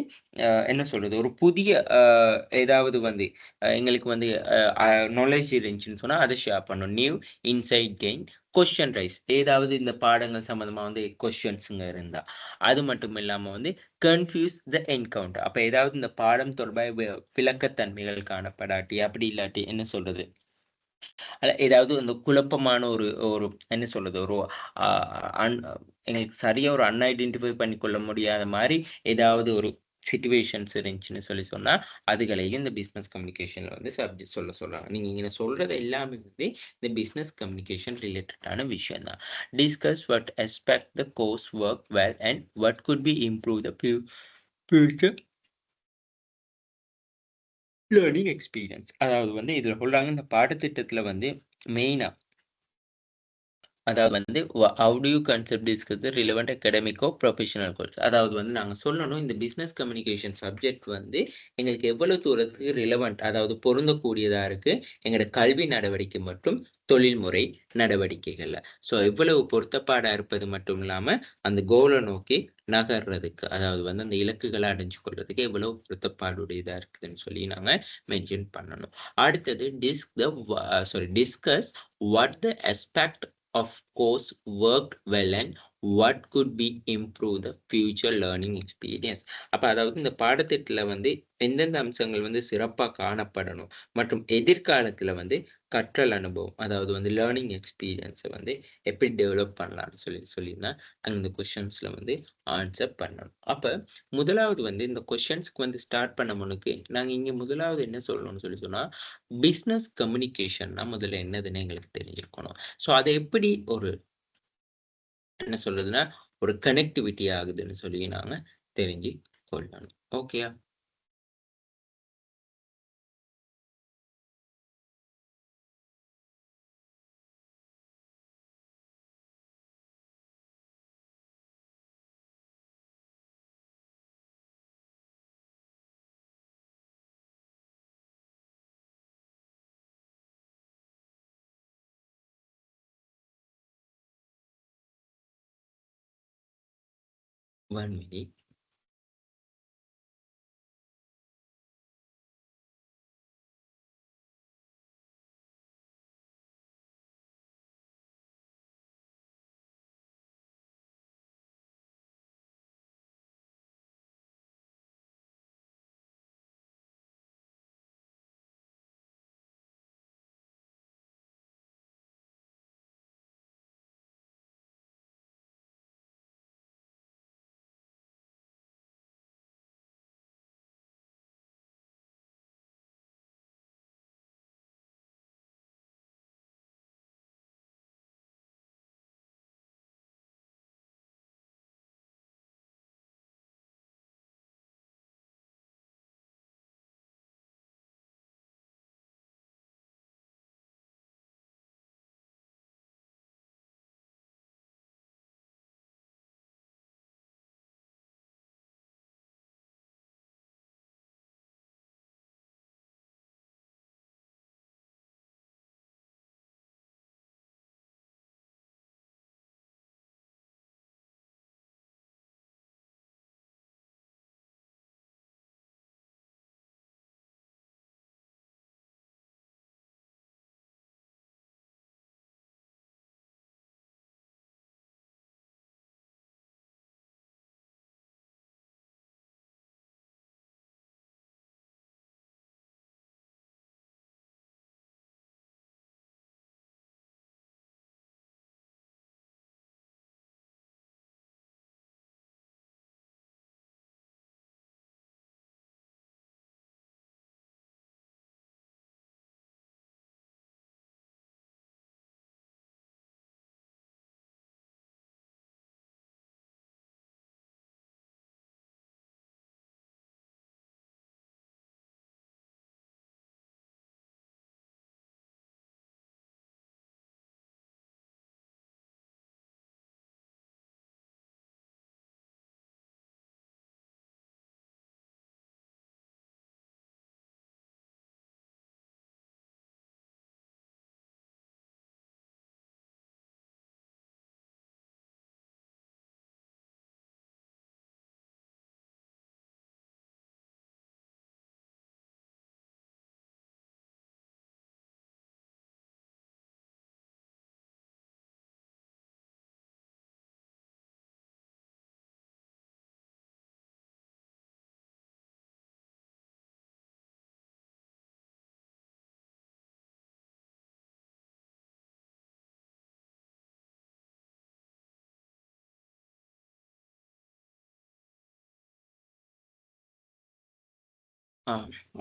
என்ன சொல்றது? ஒரு புதிய ஏதாவது வந்து எங்களுக்கு வந்து நாலேட்ஜ் இருந்துச்சுன்னு சொன்னா, அத ஷேர் பண்ணணும். New insight gain, question rice. ஏதாவது இந்த பாடங்கள் சம்மந்தமா வந்து கொஸ்டின்ஸ்ங்க இருந்தா. அது மட்டும் இல்லாம வந்து கன்ஃப்யூஸ் த என்கவுண்டர். அப்ப ஏதாவது இந்த பாடம் தொடர்பா விளக்கத்தன்மைகள் காணப்படாட்டி, அப்படி இல்லாட்டி என்ன சொல்றது? ஏதாவது அந்த குழப்பமான ஒரு ஒரு என்ன சொல்றது? ஒரு அ அன் எங்களுக்கு சரியா ஒரு அன்ஐடென்டிஃபை பண்ணிக்கொள்ள முடியாத மாரி ஏதாவது ஒரு சிட்யூவேஷன்ஸ் இருந்துச்சுன்னு சொன்னா, அதுகளையும் இந்த பிசினஸ் கம்யூனிகேஷன்ல வந்து சப்ஜெக்ட் சொல்றாங்க. நீங்க இங்க சொல்றது எல்லாமே வந்து இந்த பிசினஸ் கம்யூனிகேஷன் ரிலேட்டடான விஷயம் தான். Discuss what aspect the course work well and what good be improve the future learning experience. அதாவது வந்து இதுல சொல்றாங்க இந்த பாடத்திட்டத்துல வந்து மெயினா அதாவது வந்து how do you concept discuss the relevant academic or professional goals. அதாவது வந்து நாங்க சொல்லணும் இந்த பிசினஸ் கம்யூனிகேஷன் சப்ஜெக்ட் வந்து எங்களுக்கு எவ்வளவு தூரத்துக்கு ரிலவெண்ட் அதாவது பொருந்தக்கூடியதா இருக்கு எங்களோட கல்வி நடவடிக்கை மற்றும் தொழில்முறை நடவடிக்கைகள்ல. ஸோ எவ்வளவு பொருத்தப்பாடா இருப்பது மட்டும் இல்லாம அந்த கோலை நோக்கி நகர்றதுக்கு அதாவது வந்து அந்த இலக்குகளை அடைஞ்சு கொள்றதுக்கு எவ்வளவு பொருத்தப்பாடுடையதா இருக்குதுன்னு சொல்லி நாங்க மென்ஷன் பண்ணணும். அடுத்தது discuss what the aspect of course worked well and what could be improve the future learning experience. அப்ப அதாவது இந்த பாடத்திட்டத்துல வந்து எந்தெந்த அம்சங்கள் வந்து சிறப்பா காணப்படணும் மற்றும் எதிர்காலத்துல வந்து கற்றல் அனுபவம் அதாவது வந்து லேர்னிங் எக்ஸ்பீரியன்ஸை வந்து எப்படி டெவலப் பண்ணலாம்னு சொல்லியிருந்தேன். அந்த கொஷின்ஸ்ல வந்து ஆன்சர் பண்ணணும். அப்ப முதலாவது வந்து இந்த கொஷின்ஸ்க்கு வந்து ஸ்டார்ட் பண்ண முன்னுக்கு நாங்க இங்க முதலாவது என்ன சொல்லணும்னு சொன்னா பிசினஸ் கம்யூனிகேஷன்னா முதல்ல என்னதுன்னு எங்களுக்கு தெரிஞ்சிருக்கணும். ஸோ அதை எப்படி ஒரு என்ன சொல்றதுன்னா ஒரு கனெக்டிவிட்டி ஆகுதுன்னு சொல்லி நாங்க தெரிஞ்சு கொள்ளணும். ஓகேயா? One minute.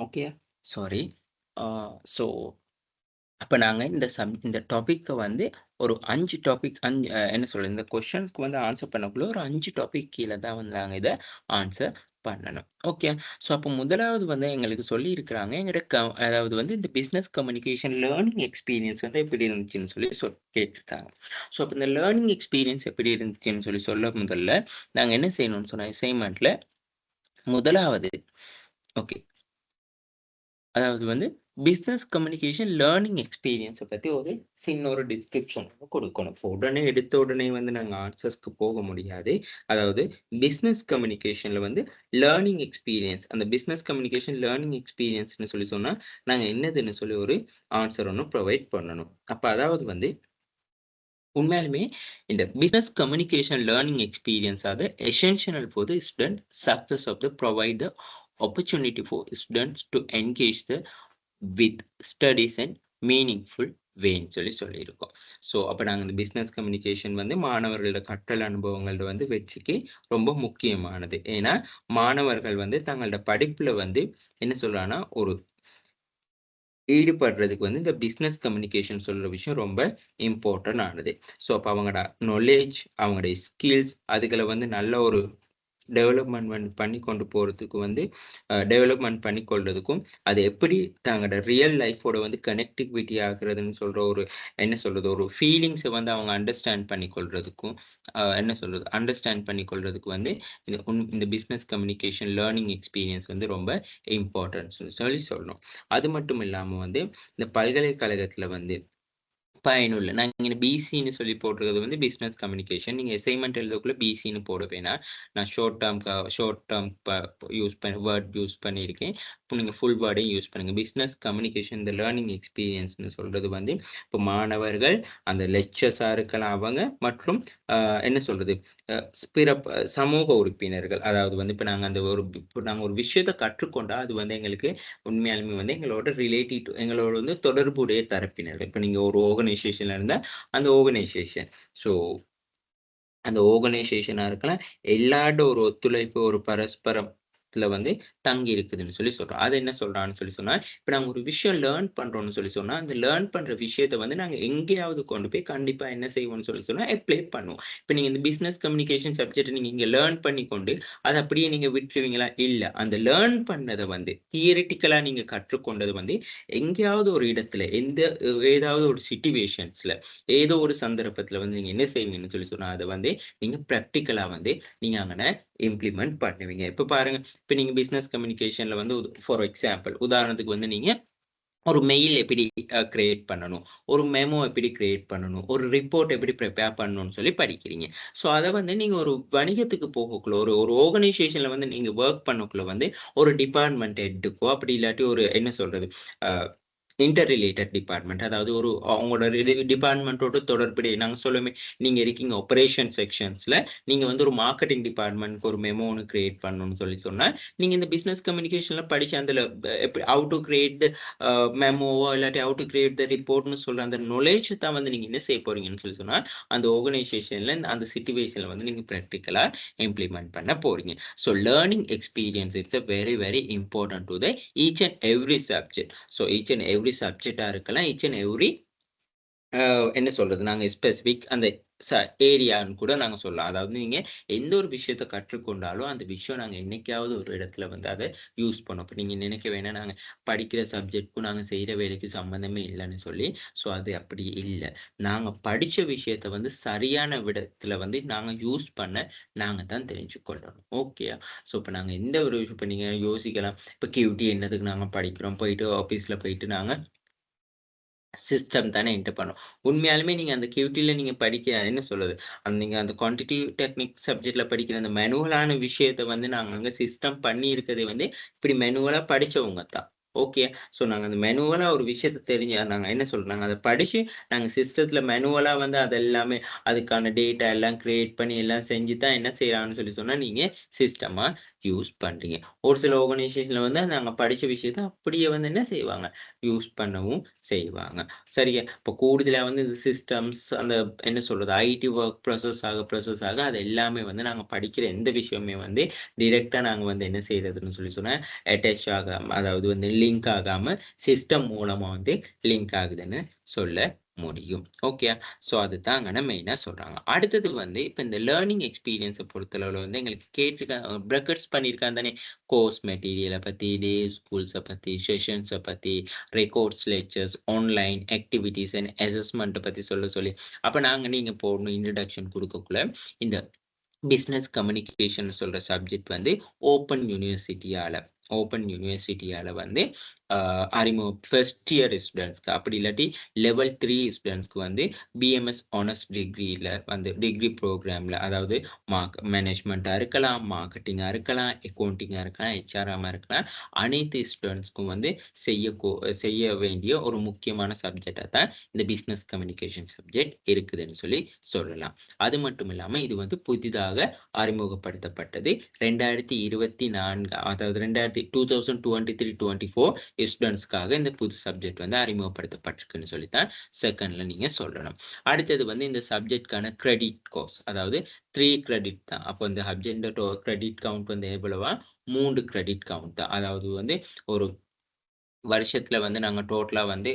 Okay. Sorry. So அப்ப நாங்க இந்த டாபிக்க வந்து ஒரு 5 டாபிக் என்ன சொல்றது, இந்த கொஸ்டின்ஸ்க்கு வந்து ஆன்சர் பண்ணக்குள்ள ஒரு 5 டாபிக் கீழ தான் வந்து நாங்க இத ஆன்சர் பண்ணணும். ஓகே. ஸோ அப்போ முதலாவது வந்து எங்களுக்கு சொல்லியிருக்கிறாங்க. அதாவது வந்து இந்த பிசினஸ் கம்யூனிகேஷன் லேர்னிங் எக்ஸ்பீரியன்ஸ் வந்து எப்படி இருந்துச்சுன்னு சொல்லி கேட்டுருக்காங்க. ஸோ அப்போ இந்த லேர்னிங் எக்ஸ்பீரியன்ஸ் எப்படி இருந்துச்சுன்னு சொல்லி சொல்ல முதல்ல, நாங்க என்ன செய்யணும்னு சொன்ன அசைன்மென்ட்ல முதலாவது ஓகே. அதாவது வந்து பிசினஸ் கம்யூனிகேஷன் லேர்னிங் எக்ஸ்பீரியன்ஸை பத்தி ஒரு சின்ன ஒரு டிஸ்கிரிப்ஷன் கொடுக்கணும். உடனே எடுத்த உடனே வந்து நாங்க ஆன்சர்ஸ்க்கு போக முடியாது. அதாவது பிசினஸ் கம்யூனிகேஷன்ல வந்து லேர்னிங் எக்ஸ்பீரியன்ஸ், அந்த பிசினஸ் கம்யூனிகேஷன் லேர்னிங் எக்ஸ்பீரியன்ஸ்னு சொல்லி சொன்னா நாங்க என்னதுன்னு சொல்லி ஒரு ஆன்சர் ஒன்று ப்ரொவைட் பண்ணணும். அப்ப அதாவது வந்து உண்மையாலுமே இந்த பிசினஸ் கம்யூனிகேஷன் லேர்னிங் எக்ஸ்பீரியன்ஸ் அது essential for the student success of the provide the opportunity for students to engage the with studies and meaningful வேன்னு சொல்லியிருக்கோம். ஸோ அப்போ நாங்கள் இந்த பிஸ்னஸ் கம்யூனிகேஷன் வந்து மாணவர்களோட கற்றல் அனுபவங்களோட வந்து வெற்றிக்கு ரொம்ப முக்கியமானது. ஏன்னா மாணவர்கள் வந்து தங்களோட படிப்புல வந்து என்ன சொல்றாங்கன்னா ஒரு ஈடுபடுறதுக்கு வந்து இந்த பிஸ்னஸ் கம்யூனிகேஷன் சொல்ற விஷயம் ரொம்ப இம்பார்ட்டன்ட் ஆனது. ஸோ அப்போ அவங்களோட நாலேஜ், அவங்களுடைய ஸ்கில்ஸ் அதுகளை வந்து நல்ல ஒரு டெவலப்மெண்ட் பண்ணி கொண்டு போறதுக்கு வந்து டெவலப்மெண்ட் பண்ணி கொள்றதுக்கும், அது எப்படி தங்களோட ரியல் லைஃபோட வந்து கனெக்டிவிட்டி ஆகுறதுன்னு சொல்ற ஒரு என்ன சொல்றது ஒரு ஃபீலிங்ஸை வந்து அவங்க அண்டர்ஸ்டாண்ட் பண்ணி கொள்றதுக்கும் என்ன சொல்றது அண்டர்ஸ்டாண்ட் பண்ணி கொள்றதுக்கு வந்து இந்த பிஸ்னஸ் கம்யூனிகேஷன் லேர்னிங் எக்ஸ்பீரியன்ஸ் வந்து ரொம்ப இம்பார்ட்டன்ஸ் சொல்லணும். அது மட்டும் இல்லாமல் வந்து இந்த பல்கலைக்கழகத்துல வந்து பயனுள்ள நாங்க இங்க பிசின்னு சொல்லி போட்டிருக்கிறது வந்து பிசினஸ் கம்யூனிகேஷன். நீங்க அசைன்மென்ட் எழுதக்குள்ள பிசின்னு போட வேணாம். நான் ஷார்ட் டேர்ம் யூஸ் பண்ணி வேர்ட் யூஸ் பண்ணியிருக்கேன். இப்போ நீங்க ஃபுல் வேர்டையும் யூஸ் பண்ணுங்க. பிசினஸ் கம்யூனிகேஷன் இந்த லேர்னிங் எக்ஸ்பீரியன்ஸ்னு சொல்றது வந்து இப்போ மாணவர்கள் அந்த லெக்சர்ஸா இருக்கலாம் அவங்க மற்றும் என்ன சொல்றது பிற சமூக உறுப்பினர்கள், அதாவது வந்து இப்போ நாங்கள் ஒரு விஷயத்தை கற்றுக்கொண்டா அது வந்து எங்களுக்கு உண்மையாலுமே வந்து எங்களோட எங்களோட வந்து தொடர்புடைய தரப்பினர்கள். இப்போ நீங்க ஒரு ஆர்கனைசேஷன்ல இருந்தா அந்த ஆர்கனைசேஷன், ஸோ அந்த ஆர்கனைசேஷனா இருக்கலாம், எல்லாரோட ஒரு ஒத்துழைப்பு ஒரு பரஸ்பரம் வந்து தங்கி இருக்குதுன்னு சொல்லி சொல்றோம். அது என்ன சொல்றான்னு சொல்லி சொன்னா, இப்ப நாங்க ஒரு விஷயம் லேர்ன் பண்றோம்னு சொல்லி சொன்னா, அந்த லேர்ன் பண்ற விஷயத்த வந்து நாங்க எங்கேயாவது கொண்டு போய் கண்டிப்பா என்ன செய்வோம்னு சொல்லி சொன்னா அப்ளை பண்ணுவோம். இப்ப நீங்க இந்த பிசினஸ் கம்யூனிகேஷன் சப்ஜெக்ட் நீங்க இங்க லேர்ன் பண்ணி கொண்டு அதை அப்படியே நீங்க விட்டுருவீங்களா? இல்ல. அந்த லேர்ன் பண்ணதை வந்து தியரிட்டிக்கலா நீங்க கற்றுக்கொண்டது வந்து எங்கேயாவது ஒரு இடத்துல ஏதாவது ஒரு சிச்சுவேஷன்ஸ்ல ஏதோ ஒரு சந்தர்ப்பத்துல வந்து நீங்க என்ன செய்வீங்கன்னு சொல்லி சொன்னா அதை வந்து நீங்க பிராக்டிக்கலா வந்து நீங்க அங்கன இம்ப்ளிமெண்ட் பண்ணுவீங்க. இப்ப பாருங்க, இப்ப நீங்க பிசினஸ் கம்யூனிகேஷன்ல வந்து ஃபார் எக்ஸாம்பிள் உதாரணத்துக்கு வந்து நீங்க ஒரு மெயில் எப்படி கிரியேட் பண்ணணும், ஒரு மெமோ எப்படி கிரியேட் பண்ணணும், ஒரு ரிப்போர்ட் எப்படி ப்ரிப்பேர் பண்ணணும்னு சொல்லி படிக்கிறீங்க. ஸோ அதை வந்து நீங்க ஒரு வணிகத்துக்கு போகக்குள்ள ஒரு ஒரு ஆர்கனைசேஷன்ல வந்து நீங்க ஒர்க் பண்ணக்குள்ள வந்து ஒரு டிபார்ட்மெண்ட் ஹெட்டுக்கோ அப்படி இல்லாட்டி ஒரு என்ன சொல்றது இன்டர் ரிலேட்டட் டிபார்ட்மெண்ட், அதாவது ஒரு அவங்களோட டிபார்ட்மெண்ட்டோட தொடர்புடைய நாங்க சொல்லுவோமே, நீங்க இருக்கீங்க ஆப்பரேஷன் செக்ஷன்ஸ்ல நீங்க வந்து ஒரு மார்க்கெட்டிங் டிபார்ட்மெண்ட்க்கு ஒரு மெமோ ஒன்று கிரியேட் பண்ணணும்னு சொல்லி சொன்னா நீங்க இந்த பிசினஸ் கம்யூனிகேஷன்ல படிச்சு அதுல எப்படி ஹவு டு கிரியேட் த மெமோவோ இல்லாட்டி ஹவு டு கிரியேட் த ரிப்போர்ட்னு சொல்ற அந்த நாலேஜ் தான் வந்து நீங்க என்ன செய்ய போறீங்கன்னு சொல்லி சொன்னா அந்த ஆர்கனைசேஷன்ல அந்த சிச்சுவேஷன்ல வந்து நீங்க ப்ராக்டிக்கலா இம்ப்ளிமெண்ட் பண்ண போறீங்க. So learning experience it's a very very important to the each and every subject. So each and every சப்ஜெக்டா இருக்கலாம், ஈச் அண்ட் எவ்ரி என்ன சொல்றது நாங்க ஸ்பெசிபிக் அந்த ஏரியான்னு கூட நாங்க சொல்லலாம். அதாவது நீங்க எந்த ஒரு விஷயத்த கற்றுக்கொண்டாலும் அந்த விஷயம் நாங்க என்னைக்காவது ஒரு இடத்துல வந்து அதை யூஸ் பண்ணோம். இப்ப நீங்க நினைக்க வேணா நாங்க படிக்கிற சப்ஜெக்ட்க்கும் நாங்க செய்யற வேலைக்கு சம்பந்தமே இல்லைன்னு சொல்லி. ஸோ அது அப்படி இல்லை. நாங்க படிச்ச விஷயத்த வந்து சரியான விதத்துல வந்து நாங்க யூஸ் பண்ண நாங்க தான் தெரிஞ்சுக்கொள்ளணும். ஓகே. ஸோ இப்ப நாங்க எந்த ஒரு விஷயம் இப்ப நீங்க யோசிக்கலாம், இப்ப கியூடி என்னதுக்கு நாங்க படிக்கிறோம், போயிட்டு ஆபீஸ்ல போயிட்டு நாங்க சிஸ்டம் தானே என்டர் பண்ணும். உண்மையாலுமே நீங்க அந்த கியூடில நீங்க படிக்க என்ன சொல்றது, நீங்க அந்த குவான்டிட்டிவ் டெக்னிக் சப்ஜெக்ட்ல படிக்கிற அந்த மேனுவலான விஷயத்த வந்து நாங்க அங்க சிஸ்டம் பண்ணி இருக்கிறதே வந்து இப்படி மேனுவலா படிச்சவங்க தான். ஓகே. ஸோ நாங்க அந்த மேனுவலா ஒரு விஷயத்த நாங்க என்ன சொல்றோம், நாங்க அத படிச்சு நாங்க சிஸ்டத்துல மேனுவலா வந்து அது எல்லாமே அதுக்கான டேட்டா எல்லாம் கிரியேட் பண்ணி எல்லாம் செஞ்சு தான் என்ன செய்யறாங்கன்னு சொல்லி சொன்னா நீங்க சிஸ்டமா யூஸ் பண்றீங்க. ஒரு சில ஆர்கனைசேஷன்ல வந்து நாங்க படிச்ச விஷயத்த அப்படியே வந்து என்ன செய்வாங்க, யூஸ் பண்ணவும் செய்வாங்க. சரியா? இப்போ கூடுதலா வந்து இந்த சிஸ்டம்ஸ் அந்த என்ன சொல்றது ஐடி ஒர்க் ப்ராசஸ் ஆக அது எல்லாமே வந்து நாங்க படிக்கிற எந்த விஷயமுமே வந்து டைரக்ட்டா நாங்க வந்து என்ன செய்றதுன்னு சொல்லி சொன்னா அட்டாச் ஆகாம, அதாவது வந்து லிங்க் ஆகாம சிஸ்டம் மூலமா வந்து லிங்க் ஆகுதுன்னு சொல்ல முடியும். ஓகே. ஸோ அதுதாங்க மெயினா சொல்றாங்க. அடுத்தது வந்து இப்ப இந்த லேர்னிங் எக்ஸ்பீரியன்ஸ பொறுத்தளவுல வந்து எங்களுக்கு கேட்டிருக்காங்க பிரக்கெட்ஸ் பண்ணியிருக்கான் தானே. கோர்ஸ் மெட்டீரியல பத்தி, டே ஸ்கூல்ஸ பத்தி, செஷன்ஸ பத்தி, records, lectures, online activities and அசஸ்மென்ட்ட பத்தி சொல்லி, அப்ப நீங்க போடணும் இன்ட்ரோடக்ஷன் குடுக்கக்குள்ள இந்த பிசினஸ் கம்யூனிகேஷன் சொல்ற சப்ஜெக்ட் வந்து ஓப்பன் யூனிவர்சிட்டியால வந்து அறிமுகம் ஃபர்ஸ்ட் இயர் ஸ்டூடெண்ட்ஸ்க்கு அப்படி இல்லாட்டி லெவல் 3 ஸ்டூடெண்ட்ஸ்க்கு வந்து பிஎம்எஸ் ஆனர்ஸ் டிகிரியில் வந்து டிகிரி ப்ரோக்ராமில் அதாவது மேனேஜ்மெண்ட்டாக இருக்கலாம், மார்க்கெட்டிங்காக இருக்கலாம், அக்கௌண்டிங்காக இருக்கலாம், ஹெச்ஆர்எம்மாக இருக்கலாம், அனைத்து ஸ்டூடெண்ட்ஸ்க்கும் வந்து செய்ய வேண்டிய ஒரு முக்கியமான சப்ஜெக்டாக தான் இந்த பிஸ்னஸ் கம்யூனிகேஷன் சப்ஜெக்ட் இருக்குதுன்னு சொல்லலாம். அது மட்டும் இல்லாமல் இது வந்து புதிதாக அறிமுகப்படுத்தப்பட்டது 2024 அதாவது 2023-24 ஸ்டூடெண்ட்ஸ்க்காக இந்த புது சப்ஜெக்ட் வந்து அறிமுகப்படுத்தப்பட்டிருக்குன்னு சொல்லித்தான் செகண்ட்ல நீங்க சொல்லணும். அடுத்தது வந்து இந்த சப்ஜெக்ட்கான கிரெடிட் கோர்ஸ் அதாவது 3 கிரெடிட் தான். அப்போ இந்த சப்ஜெக்ட் கிரெடிட் கவுண்ட் வந்து எவ்வளவா 3 கிரெடிட் கவுண்ட் தான். அதாவது வந்து ஒரு வருஷத்துல வந்து நாங்க டோட்டலா வந்து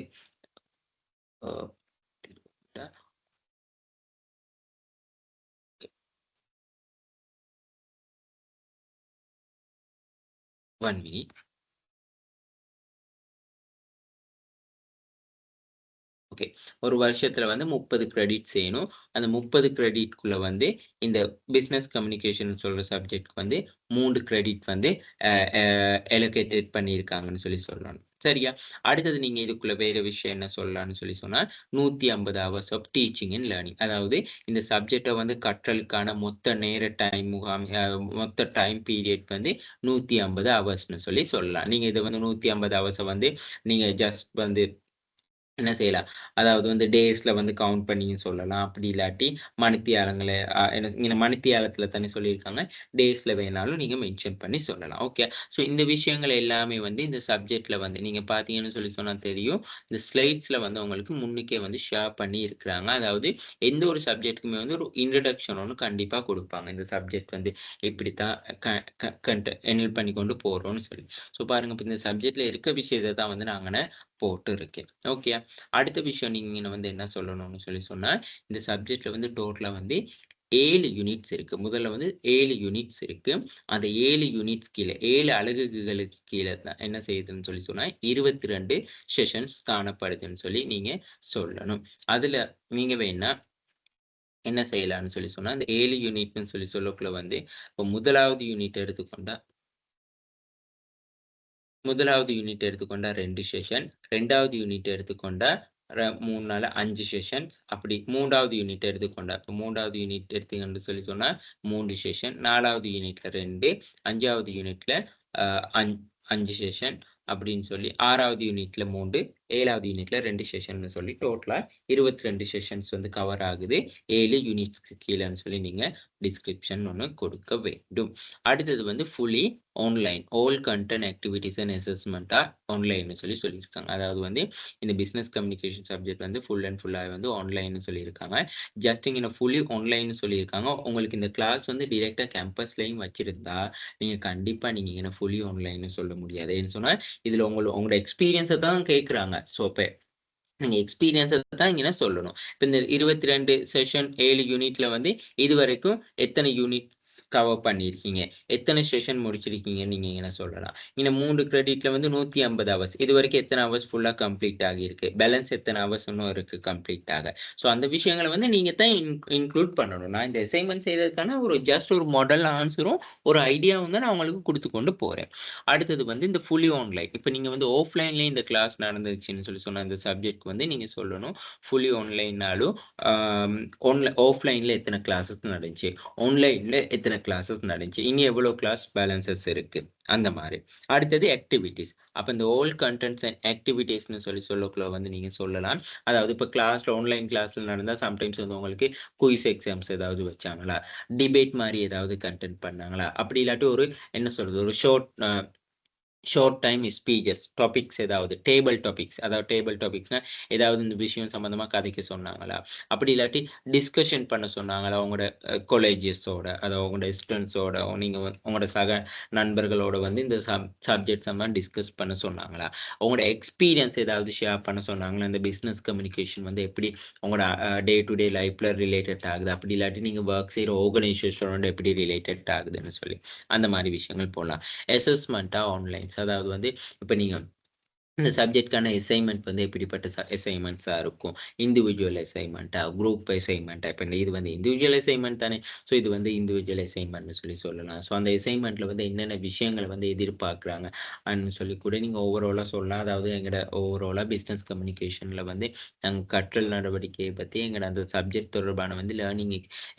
1 minute. ஓகே. ஒரு வருஷத்துல வந்து 30 கிரெடிட் செய்யணும். அந்த 30 கிரெடிட்குள்ள வந்து இந்த பிசினஸ் கம்யூனிகேஷன் சொல்ற சப்ஜெக்ட்க்கு வந்து 3 கிரெடிட் வந்து அலோகேட்டட் பண்ணியிருக்காங்கன்னு சொல்லணும். சரியா? அடுத்தது நீங்க இதுக்குள்ள வேற விஷயம் என்ன சொல்லலாம்னு சொன்னா 150 hours of teaching and learning. அதாவது இந்த சப்ஜெக்ட வந்து கற்றலுக்கான மொத்த நேர டைம் மொத்த டைம் பீரியட் வந்து 150 ஹவர்ஸ்னு சொல்லலாம். நீங்க இத வந்து 150 ஹவர்ஸ வந்து நீங்க ஜஸ்ட் வந்து என்ன செய்யலாம். அதாவது வந்து டேஸ்ல வந்து கவுண்ட் பண்ணியும் சொல்லலாம். அப்படி இல்லாட்டி மணித்தியாலங்கள என்ன மணித்தியாலத்துல தானே சொல்லியிருக்காங்க. டேஸ்ல வேணாலும் நீங்க மென்ஷன் பண்ணி சொல்லலாம். ஓகே. ஸோ இந்த விஷயங்கள் எல்லாமே வந்து இந்த சப்ஜெக்ட்ல வந்து நீங்க பார்த்தீங்கன்னு சொன்னா தெரியும். இந்த ஸ்லைட்ஸ்ல வந்து உங்களுக்கு முன்னுக்கே வந்து ஷேர் பண்ணி இருக்கிறாங்க. அதாவது எந்த ஒரு சப்ஜெக்ட்டுக்குமே வந்து ஒரு இன்ட்ரோடக்ஷன் ஒண்ணு கண்டிப்பா குடுப்பாங்க. இந்த சப்ஜெக்ட் வந்து இப்படித்தான் ஹேண்டில் பண்ணி கொண்டு போறோம்னு சொல்லி. ஸோ பாருங்க இப்ப இந்த சப்ஜெக்ட்ல இருக்க விஷயத்த தான் வந்து நாங்க போட்டு இருக்கேன். ஓகே. அடுத்த விஷயம் நீங்க வந்து என்ன சொல்லணும்னு சொன்னா இந்த சப்ஜெக்ட்ல வந்து டோட்டலா வந்து 7 யூனிட்ஸ் இருக்கு. முதல்ல வந்து 7 யூனிட்ஸ் இருக்கு. அந்த 7 யூனிட்ஸ் கீழ 7 அலகுகளுக்கு கீழ என்ன செய்யுதுன்னு சொன்னா 22 செஷன்ஸ் காணப்படுதுன்னு சொல்லி நீங்க சொல்லணும். அதுல நீங்க வேணா என்ன செய்யலாம்னு சொன்னா அந்த 7 யூனிட்னு சொல்லக்குள்ள வந்து இப்போ முதலாவது யூனிட் எடுத்துக்கொண்டா 2 செஷன், 2வது யூனிட் எடுத்துக்கொண்டா 3 நாள் 5 செஷன்ஸ். அப்படி 3வது யூனிட் எடுத்துக்கொண்டா, இப்போ 3வது யூனிட் எடுத்தீங்கன்னு சொன்னா 3 செஷன், 4வது யூனிட்ல 2, 5வது யூனிட்ல 5 செஷன் அப்படின்னு சொல்லி 6வது யூனிட்ல 3, 7வது யூனிட்ல 2 செஷன்னு சொல்லி டோட்டலா 22 செஷன்ஸ் வந்து கவர் ஆகுது. 7 யூனிட்ஸ்க்கு கீழன்னு சொல்லி நீங்க டிஸ்கிரிப்ஷன் ஒண்ணு கொடுக்க வேண்டும். அடுத்தது வந்து fully online all content activities and அசஸ்மெண்டா ஆன்லைன்னு சொல்லியிருக்காங்க. அதாவது வந்து இந்த பிசினஸ் கம்யூனிகேஷன் சப்ஜெக்ட் வந்து ஃபுல் அண்ட் ஃபுல்லா வந்து ஆன்லைன்னு சொல்லியிருக்காங்க. ஜஸ்ட் இங்க ஃபுல்லி ஆன்லைன்னு சொல்லியிருக்காங்க. உங்களுக்கு இந்த கிளாஸ் வந்து டைரக்டா கேம்பஸ்லயும் வச்சிருந்தா நீங்க கண்டிப்பா நீங்க இங்க ஃபுல்லி ஆன்லைன்னு சொல்ல முடியாது. ஏன்னு சொன்னா இதுல உங்களோட எக்ஸ்பீரியன்ஸை தான் கேட்குறாங்க. ஸோ இப்போ நீங்க எக்ஸ்பீரியன்ஸை தான் இங்க சொல்லணும். இப்போ இந்த 22 செஷன் 7 யூனிட்ல வந்து இதுவரைக்கும் எத்தனை யூனிட் கவர் பண்ணியிருக்கீங்க, எத்தனை செஷன் முடிச்சிருக்கீங்கன்னு நீங்க என்ன சொல்லலாம். இந்த 3 கிரெடிட்ல வந்து 150 ஹவர்ஸ் இது வரைக்கும் எத்தனை ஹவர்ஸ் ஃபுல்லா கம்ப்ளீட் ஆகியிருக்கு, பேலன்ஸ் எத்தனை ஹவர்ஸ் இன்னும் இருக்கு கம்ப்ளீட் ஆக. ஸோ அந்த விஷயங்களை வந்து நீங்க தான் இன்க்ளூட் பண்ணணும். நான் இந்த அசைன்மெண்ட் செய்யறதுக்கான ஒரு ஜஸ்ட் ஒரு மாடல் ஆன்சரும் ஒரு ஐடியாவும் தான் நான் உங்களுக்கு கொடுத்து கொண்டு போறேன். அடுத்தது வந்து இந்த ஃபுல்லி ஆன்லைன். இப்போ நீங்க வந்து ஆஃப்லைன்லயே இந்த கிளாஸ் நடந்துச்சுன்னு சொன்ன இந்த சப்ஜெக்ட் வந்து நீங்க சொல்லணும். ஃபுல்லி ஆன்லைன்னாலும் ஆஃப்லைன்ல எத்தனை கிளாஸஸ் நடந்துச்சு, ஆன்லைன்ல எத்தனை கிளாஸஸ் நடந்துச்சு, இனி எவ்வளவு கிளாஸ் பேலன்சஸ் இருக்கு அந்த மாதிரி. அடுத்தது ஆக்டிவிட்டிஸ். அப்ப இந்த ஓல் கண்டென்ட்ஸ் அண்ட் ஆக்டிவிட்டிஸ்னு சொல்லக்குள்ள வந்து நீங்க சொல்லலாம். அதாவது இப்ப கிளாஸ்ல ஆன்லைன் கிளாஸ்ல நடந்தா சம்டைம்ஸ் வந்து உங்களுக்கு குயிஸ் எக்ஸாம்ஸ் ஏதாவது வச்சாங்களா, டிபேட் மாதிரி ஏதாவது கண்டென்ட் பண்ணாங்களா, அப்படி இல்லாட்டி ஒரு என்ன சொல்றது ஒரு short short time speeches topics ஏதாவது டேபிள் டாபிக்ஸ், அதாவது டேபிள் டாபிக்ஸ்னா ஏதாவது இந்த விஷயம் சம்மந்தமாக கதைக்க சொன்னாங்களா, அப்படி இல்லாட்டி டிஸ்கஷன் பண்ண சொன்னாங்களா உங்களோட காலேஜஸோட, அதாவது உங்களோட ஸ்டூடெண்ட்ஸோட, நீங்கள் உங்களோட சக நண்பர்களோட வந்து இந்த சப்ஜெக்ட்ஸ் எல்லாம் டிஸ்கஸ் பண்ண சொன்னாங்களா, உங்களோட எக்ஸ்பீரியன்ஸ் ஏதாவது ஷேர் பண்ண சொன்னாங்களா, இந்த பிஸ்னஸ் கம்யூனிகேஷன் வந்து எப்படி உங்களோட டே டு டே லைஃப்பில் ரிலேட்டட் ஆகுது, அப்படி இல்லாட்டி நீங்கள் ஒர்க் செய்கிற ஆர்கனைசேஷனோட எப்படி ரிலேட்டட் ஆகுதுன்னு சொல்லி அந்த மாதிரி விஷயங்கள் போடலாம். அசஸ்மெண்ட்டாக ஆன்லைன்ஸ், அதாவது வந்து இப்போ நீங்கள் இந்த சப்ஜெக்ட்கான அசைன்மெண்ட் வந்து எப்படிப்பட்ட அசைன்மெண்ட்ஸாக இருக்கும், இண்டிவிஜுவல் அசைன்மெண்ட்டா, குரூப் அசைன்மெண்ட்டா, இப்போ இது வந்து இண்டிவிஜுவல் அசைன்மெண்ட் தானே, ஸோ இது வந்து இண்டிவிஜுவல் அசைன்மெண்ட்னு சொல்லலாம். ஸோ அந்த அசைன்மெண்ட்டில் வந்து என்னென்ன விஷயங்களை வந்து எதிர்பார்க்குறாங்க அப்படின்னு சொல்லி கூட நீங்கள் ஓவராலாக சொல்லலாம். அதாவது எங்களோட ஓவராலாக பிஸ்னஸ் கம்யூனிகேஷனில் வந்து நாங்கள் கற்றல் நடவடிக்கையை பற்றி எங்களோட அந்த சப்ஜெக்ட் தொடர்பான வந்து லேர்னிங்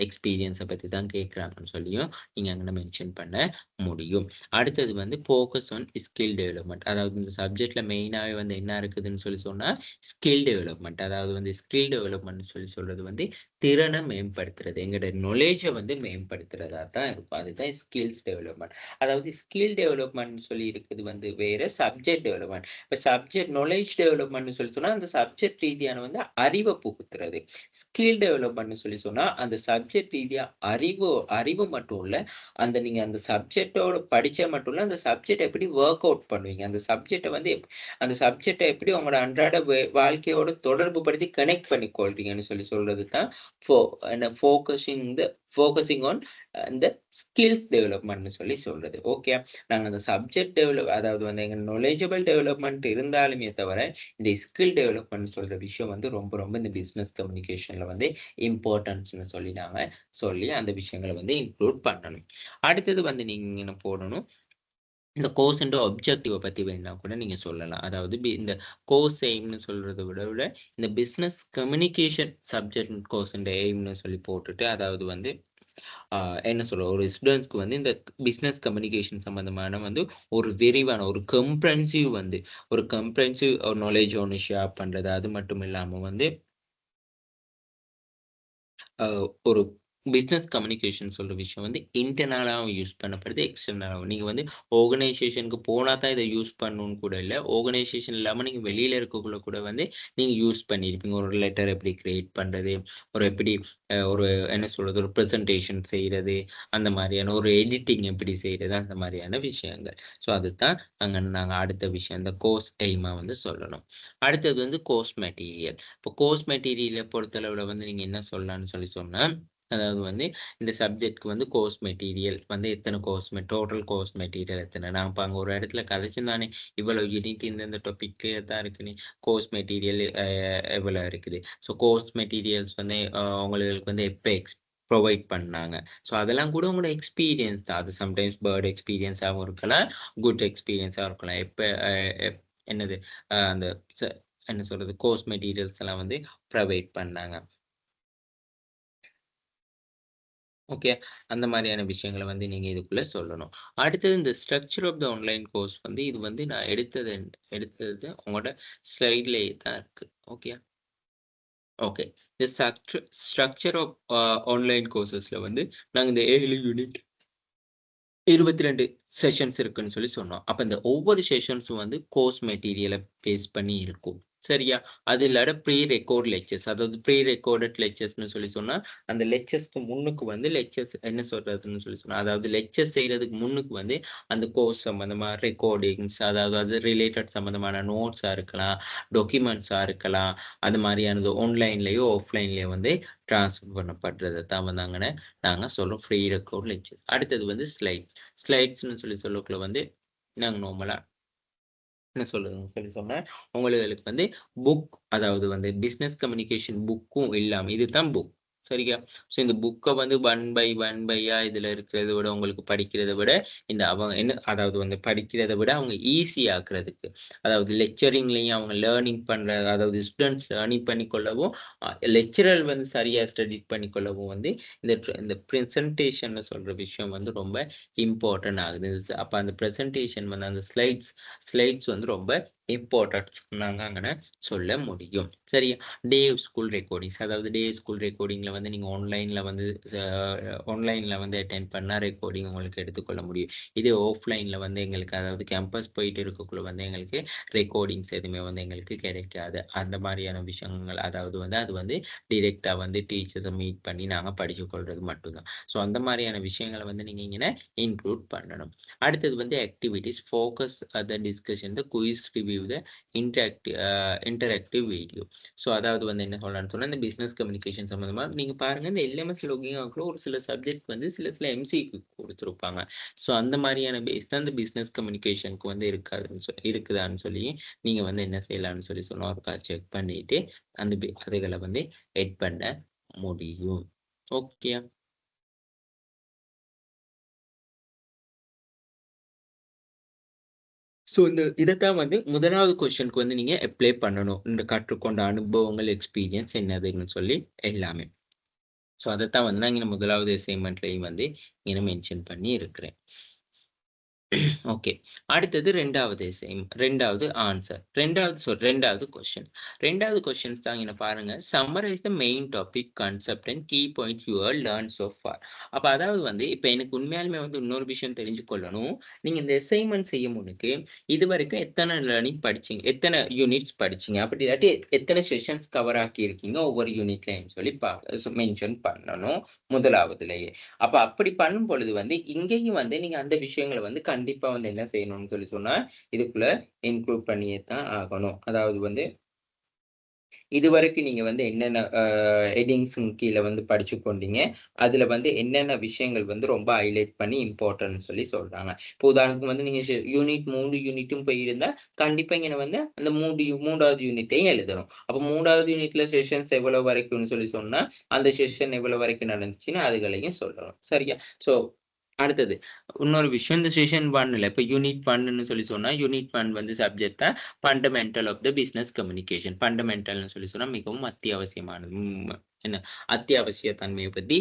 எக்ஸ்பீரியன்ஸை பற்றி தான் கேட்குறாங்கன்னு சொல்லியும் நீங்கள் அங்கே மென்ஷன் பண்ண முடியும். அடுத்தது வந்து ஃபோக்கஸ் ஆன் ஸ்கில் டெவலப்மெண்ட், அதாவது இந்த சப்ஜெக்டில் மெயினாகவே வந்து என்ன இருக்குதுன்னு சொல்லி சொன்னால் ஸ்கில் டெவலப்மெண்ட், அதாவது வந்து ஸ்கில் டெவலப்மெண்ட் சொல்லி சொல்கிறது வந்து திறனை மேம்படுத்துறது, எங்களோட நாலேஜை வந்து மேம்படுத்துறதா தான் இருக்கும். அதுதான் ஸ்கில்ஸ் டெவலப்மெண்ட். அதாவது ஸ்கில் டெவலப்மெண்ட் சொல்லி இருக்குது வந்து வேறு, சப்ஜெக்ட் டெவலப்மெண்ட். இப்போ சப்ஜெக்ட் நாலேஜ் டெவலப்மெண்ட் சொல்லி சொன்னால் அந்த சப்ஜெக்ட் ரீதியான வந்து அறிவை புகுத்துறது. ஸ்கில் டெவலப்மெண்ட் சொல்லி சொன்னால் அந்த சப்ஜெக்ட் ரீதியாக அறிவு மட்டும் இல்லை, நீங்க அந்த சப்ஜெக்டோட படிச்சா மட்டும் இல்ல, அந்த சப்ஜெக்ட் எப்படி வொர்க் அவுட் பண்ணுவீங்க, அந்த சப்ஜெக்ட்டை எப்படி உங்களோட அன்றாட வாழ்க்கையோட தொடர்பு படுத்தி கனெக்ட் பண்ணி கொள்றீங்கன்னு சொல்றது தான் ஃபோக்கஸிங் ஆன் இந்த ஸ்கில்ஸ் டெவலப்மெண்ட்னு சொல்றது. ஓகே, நாங்க அந்த சப்ஜெக்ட் அதாவது வந்து எங்க நாலேஜபிள் டெவலப்மெண்ட் இருந்தாலுமே தவிர இந்த ஸ்கில் டெவலப்மெண்ட் சொல்ற விஷயம் வந்து ரொம்ப ரொம்ப இந்த பிசினஸ் கம்யூனிகேஷன்ல வந்து இம்பார்ட்டன்ஸ்னு சொல்லி அந்த விஷயங்களை வந்து இன்க்ளூட் பண்ணணும். அடுத்தது வந்து நீங்க என்ன போடணும், இந்த கோர்ஸ் அண்ட் ஆப்ஜெக்டிவை பற்றி வேணா கூட நீங்கள் சொல்லலாம். அதாவது இந்த கோர்ஸ் எய்ம்னு சொல்கிறத விட இந்த business communication subject course and எய்ம்னு சொல்லி போட்டுட்டு, அதாவது வந்து என்ன சொல்ற, ஒரு ஸ்டூடெண்ட்ஸ்க்கு வந்து இந்த பிஸ்னஸ் கம்யூனிகேஷன் சம்மந்தமான வந்து ஒரு விரிவான ஒரு கம்ப்ரென்சிவ் நாலேஜ் ஒன்று ஷேர் பண்ணுறது. அது மட்டும் இல்லாமல் வந்து ஒரு பிஸ்னஸ் கம்யூனிகேஷன் சொல்ற விஷயம் வந்து இன்டர்னலாகவும் யூஸ் பண்ணப்படுது, எக்ஸ்டர்னலாகவும். நீங்கள் வந்து ஆர்கனைசேஷனுக்கு போனால் தான் இதை யூஸ் பண்ணணும்னு கூட இல்லை, ஆர்கனைசேஷன் இல்லாமல் நீங்கள் வெளியில் இருக்கக்குள்ள கூட வந்து நீங்கள் யூஸ் பண்ணியிருப்பீங்க. ஒரு லெட்டர் எப்படி கிரியேட் பண்ணுறது, எப்படி ஒரு என்ன சொல்கிறது, ஒரு ப்ரெசன்டேஷன் செய்கிறது, அந்த மாதிரியான ஒரு எடிட்டிங் எப்படி செய்கிறது, அந்த மாதிரியான விஷயங்கள். ஸோ அதுதான் நாங்கள் அடுத்த விஷயம் இந்த கோர்ஸ் எய்மாக வந்து சொல்லணும். அடுத்தது வந்து கோர்ஸ் மெட்டீரியல். இப்போ கோர்ஸ் மெட்டீரியலை பொறுத்தளவில் வந்து நீங்கள் என்ன சொல்லலாம்னு சொன்னால், அதாவது வந்து இந்த சப்ஜெக்ட்க்கு வந்து கோர்ஸ் மெட்டீரியல் வந்து எத்தனை டோட்டல் கோர்ஸ் மெட்டீரியல் எத்தனை, நான் இப்போ அங்கே ஒரு இடத்துல கதைச்சுதானே இவ்வளோ யூனிட் இந்த டாபிக் தான் இருக்குன்னு, கோர்ஸ் மெட்டீரியல் எவ்வளோ இருக்குது. ஸோ கோர்ஸ் மெட்டீரியல்ஸ் வந்து உங்களுக்கு வந்து எப்போ ப்ரொவைட் பண்ணாங்க. ஸோ அதெல்லாம் கூட உங்களோட எக்ஸ்பீரியன்ஸ் தான். அது சம்டைம்ஸ் பேர்ட் எக்ஸ்பீரியன்ஸாகவும் இருக்கலாம், குட் எக்ஸ்பீரியன்ஸாகவும் இருக்கலாம். எப்போ என்னது அந்த என்ன சொல்கிறது, கோர்ஸ் மெட்டீரியல்ஸ் எல்லாம் வந்து ப்ரொவைட் பண்ணாங்க. ஓகே, அந்த மாதிரியான விஷயங்களை வந்து நீங்கள் இதுக்குள்ளே சொல்லணும். அடுத்தது இந்த structure of the online course வந்து இது வந்து நான் எடுத்தது உங்களோட ஸ்லைட்லேயே தான் இருக்குது. ஓகே ஓகே, இந்த ஸ்ட்ரக்சர் ஆஃப் ஆன்லைன் கோர்சஸில் வந்து நாங்கள் இந்த 7 யூனிட் 22 செஷன்ஸ் இருக்குன்னு சொன்னோம். அப்ப இந்த ஒவ்வொரு செஷன்ஸும் வந்து கோர்ஸ் மெட்டீரியலை பேஸ் பண்ணி இருக்கும். சரியா? அது இல்லாத ப்ரீ ரெக்கார்ட் லெக்சர்ஸ், அதாவது ப்ரீ ரெக்கார்டட் லெக்சர்ஸ்னு சொன்னா, அந்த லெக்சர்ஸ்க்கு முன்னுக்கு வந்து லெக்சர்ஸ் என்ன சொல்றதுன்னு சொன்னா, அதாவது லெக்சர் செய்யறதுக்கு முன்னுக்கு வந்து அந்த கோர்ஸ் சம்பந்தமா ரெக்கார்டிங்ஸ், அதாவது அது ரிலேட்டட் சம்பந்தமான நோட்ஸா இருக்கலாம், டாக்குமெண்ட்ஸா இருக்கலாம், அது மாதிரியானது ஆன்லைன்லயோ ஆஃப்லைன்லயோ வந்து டிரான்ஸ்ஃபர் பண்ணப்படுறதை தான் வந்தாங்கன்னு நாங்கள் சொல்கிறோம் ஃப்ரீ ரெக்கார்ட் லெக்சர்ஸ். அடுத்தது வந்து ஸ்லைட்ஸ்னு சொல்லக்குள்ள வந்து நாங்கள் நார்மலாக என்ன சொல்லுதுன்னு சொன்னால், உங்களுக்கு வந்து புக், அதாவது வந்து பிஸ்னஸ் கம்யூனிகேஷன் புக்கும் இல்லாமல் இதுதான் புக். சரியா? ஸோ இந்த புக்கை வந்து ஒன் பையா இதில் இருக்கிறத விட உங்களுக்கு படிக்கிறத விட இந்த அவங்க என்ன, அதாவது வந்து படிக்கிறத விட அவங்க ஈஸி ஆக்குறதுக்கு, அதாவது லெக்சரிங்லையும் அவங்க லேர்னிங் பண்ணுற, அதாவது ஸ்டூடெண்ட்ஸ் லேர்னிங் பண்ணிக்கொள்ளவும், லெக்சரர் வந்து சரியாக ஸ்டடி பண்ணிக்கொள்ளவும் வந்து இந்த ப்ரெசன்டேஷன் சொல்கிற விஷயம் வந்து ரொம்ப இம்பார்ட்டன்ட் ஆகுது. அப்போ அந்த ப்ரெசன்டேஷன் வந்து அந்த ஸ்லைட்ஸ் வந்து ரொம்ப இம்பார்ட்டன்ட் நாங்க அங்கே சொல்ல முடியும். சரியா? டே ஸ்கூல் ரெக்கார்டிங்ஸ், அதாவது டே ஸ்கூல் ரெக்கார்டிங்கில் வந்து நீங்கள் ஆன்லைனில் வந்து அட்டென்ட் பண்ணால் ரெக்கார்டிங் உங்களுக்கு எடுத்துக்கொள்ள முடியும். இதே ஆஃப்லைனில் வந்து எங்களுக்கு, அதாவது கேம்பஸ் போயிட்டு இருக்கக்குள்ள வந்து எங்களுக்கு ரெக்கார்டிங்ஸ் எதுவுமே வந்து எங்களுக்கு கிடைக்காது. அந்த மாதிரியான விஷயங்கள், அதாவது வந்து அது வந்து டிரெக்டாக வந்து டீச்சர்ஸை மீட் பண்ணி நாங்கள் படித்து கொள்வது மட்டும்தான். ஸோ அந்த மாதிரியான விஷயங்களை வந்து நீங்கள் இங்கே இன்க்ளூட் பண்ணணும். அடுத்தது வந்து activities, focus the discussion, the quiz review, the interactive video. So அதாவது வந்து என்ன சொல்லலாம்னு சொன்னால், இந்த பிஸ்னஸ் கம்யூனிகேஷன் சம்மந்தமாக நீங்கள் பாருங்கள், இந்த எல்எம்எஸ் லோகிங் ஆகல ஒரு சில சப்ஜெக்ட் வந்து சில எம்சிக்கு கொடுத்துருப்பாங்க. ஸோ அந்த மாதிரியான பேஸ் தான் இந்த பிஸ்னஸ் கம்யூனிகேஷனுக்கு வந்து இருக்குதான்னு சொல்லி நீங்கள் வந்து என்ன செய்யலாம்னு சொல்லி சொன்னால் ஒரு செக் பண்ணிட்டு அந்த அதுகளை வந்து எட் பண்ண முடியும். ஓகே. ஸோ இதைத்தான் வந்து முதலாவது கொஸ்டினுக்கு வந்து நீங்கள் அப்ளை பண்ணணும். இந்த கற்றுக்கொண்ட அனுபவங்கள், எக்ஸ்பீரியன்ஸ் என்னதுன்னு சொல்லி எல்லாமே. ஸோ அதைத்தான் வந்து நான் இங்கே முதலாவது அசைன்மெண்ட்லையும் வந்து இங்கே மென்ஷன் பண்ணி இருக்கிறேன். ஓகே. அடுத்தது ரெண்டாவது ஆன்சர். ரெண்டாவது கொஸ்டின் தான் இங்க பாருங்க. Summarize the main topic, concept and key point you are learn so far. அப்ப அதாவது வந்து இப்ப எனக்கு உண்மையாலுமே வந்து இன்னொரு விஷயம் தெரிஞ்சு கொள்ளணும். நீங்க இந்த அசைன்மெண்ட் செய்யும் முன்னுக்கு இதுவரைக்கும் எத்தனை லேர்னிங் படிச்சீங்க, எத்தனை யூனிட்ஸ் படிச்சீங்க, அப்படி இல்லாட்டி எத்தனை செஷன்ஸ் கவர் ஆக்கி இருக்கீங்க ஒவ்வொரு யூனிட்லன்னு சொல்லி மென்ஷன் பண்ணணும் முதலாவதுலயே. அப்ப அப்படி பண்ணும் பொழுது வந்து இங்கேயும் வந்து நீங்க அந்த விஷயங்களை வந்து கண்டிப்பா வந்து என்ன செய்யணும்னு சொல்லி சொன்னா இதுக்குள்ள இன்க்ளூட் பண்ணியே தான் ஆகணும். அதாவது வந்து இதுவரைக்கும் நீங்க வந்து என்னென்ன ஹெட்டிங்ஸ் கீழே வந்து படிச்சு கொண்டீங்க, அதுல வந்து என்னென்ன விஷயங்கள் வந்து ரொம்ப ஹைலைட் பண்ணி இம்பார்ட்டன்ட் சொல்லி சொல்றாங்க. இப்போ உதாரணத்துக்கு வந்து நீங்க யூனிட் 3 யூனிட்டும் போயிருந்தா கண்டிப்பா இங்க வந்து அந்த 3வது யூனிட்டையும் எழுதணும். அப்ப 3வது யூனிட்ல செஷன்ஸ் எவ்வளவு வரைக்கும்னு சொல்லி சொன்னா அந்த செஷன் எவ்வளவு வரைக்கும் நடந்துச்சுன்னு அதுகளையும் சொல்லணும். சரியா? ஸோ அடுத்தது இன்னொரு விஷயம், இந்த செஷன் 1ல இப்ப யூனிட் 1ன்னு சொல்லி சொன்னா யூனிட் 1 வந்து சப்ஜெக்ட் தான் fundamental of the business communication. ஃபண்டமெண்டல்னு சொல்லி சொன்னா மிகவும் அத்தியாவசியமானது. என்ன அத்தியாவசிய தன்மையை பத்தி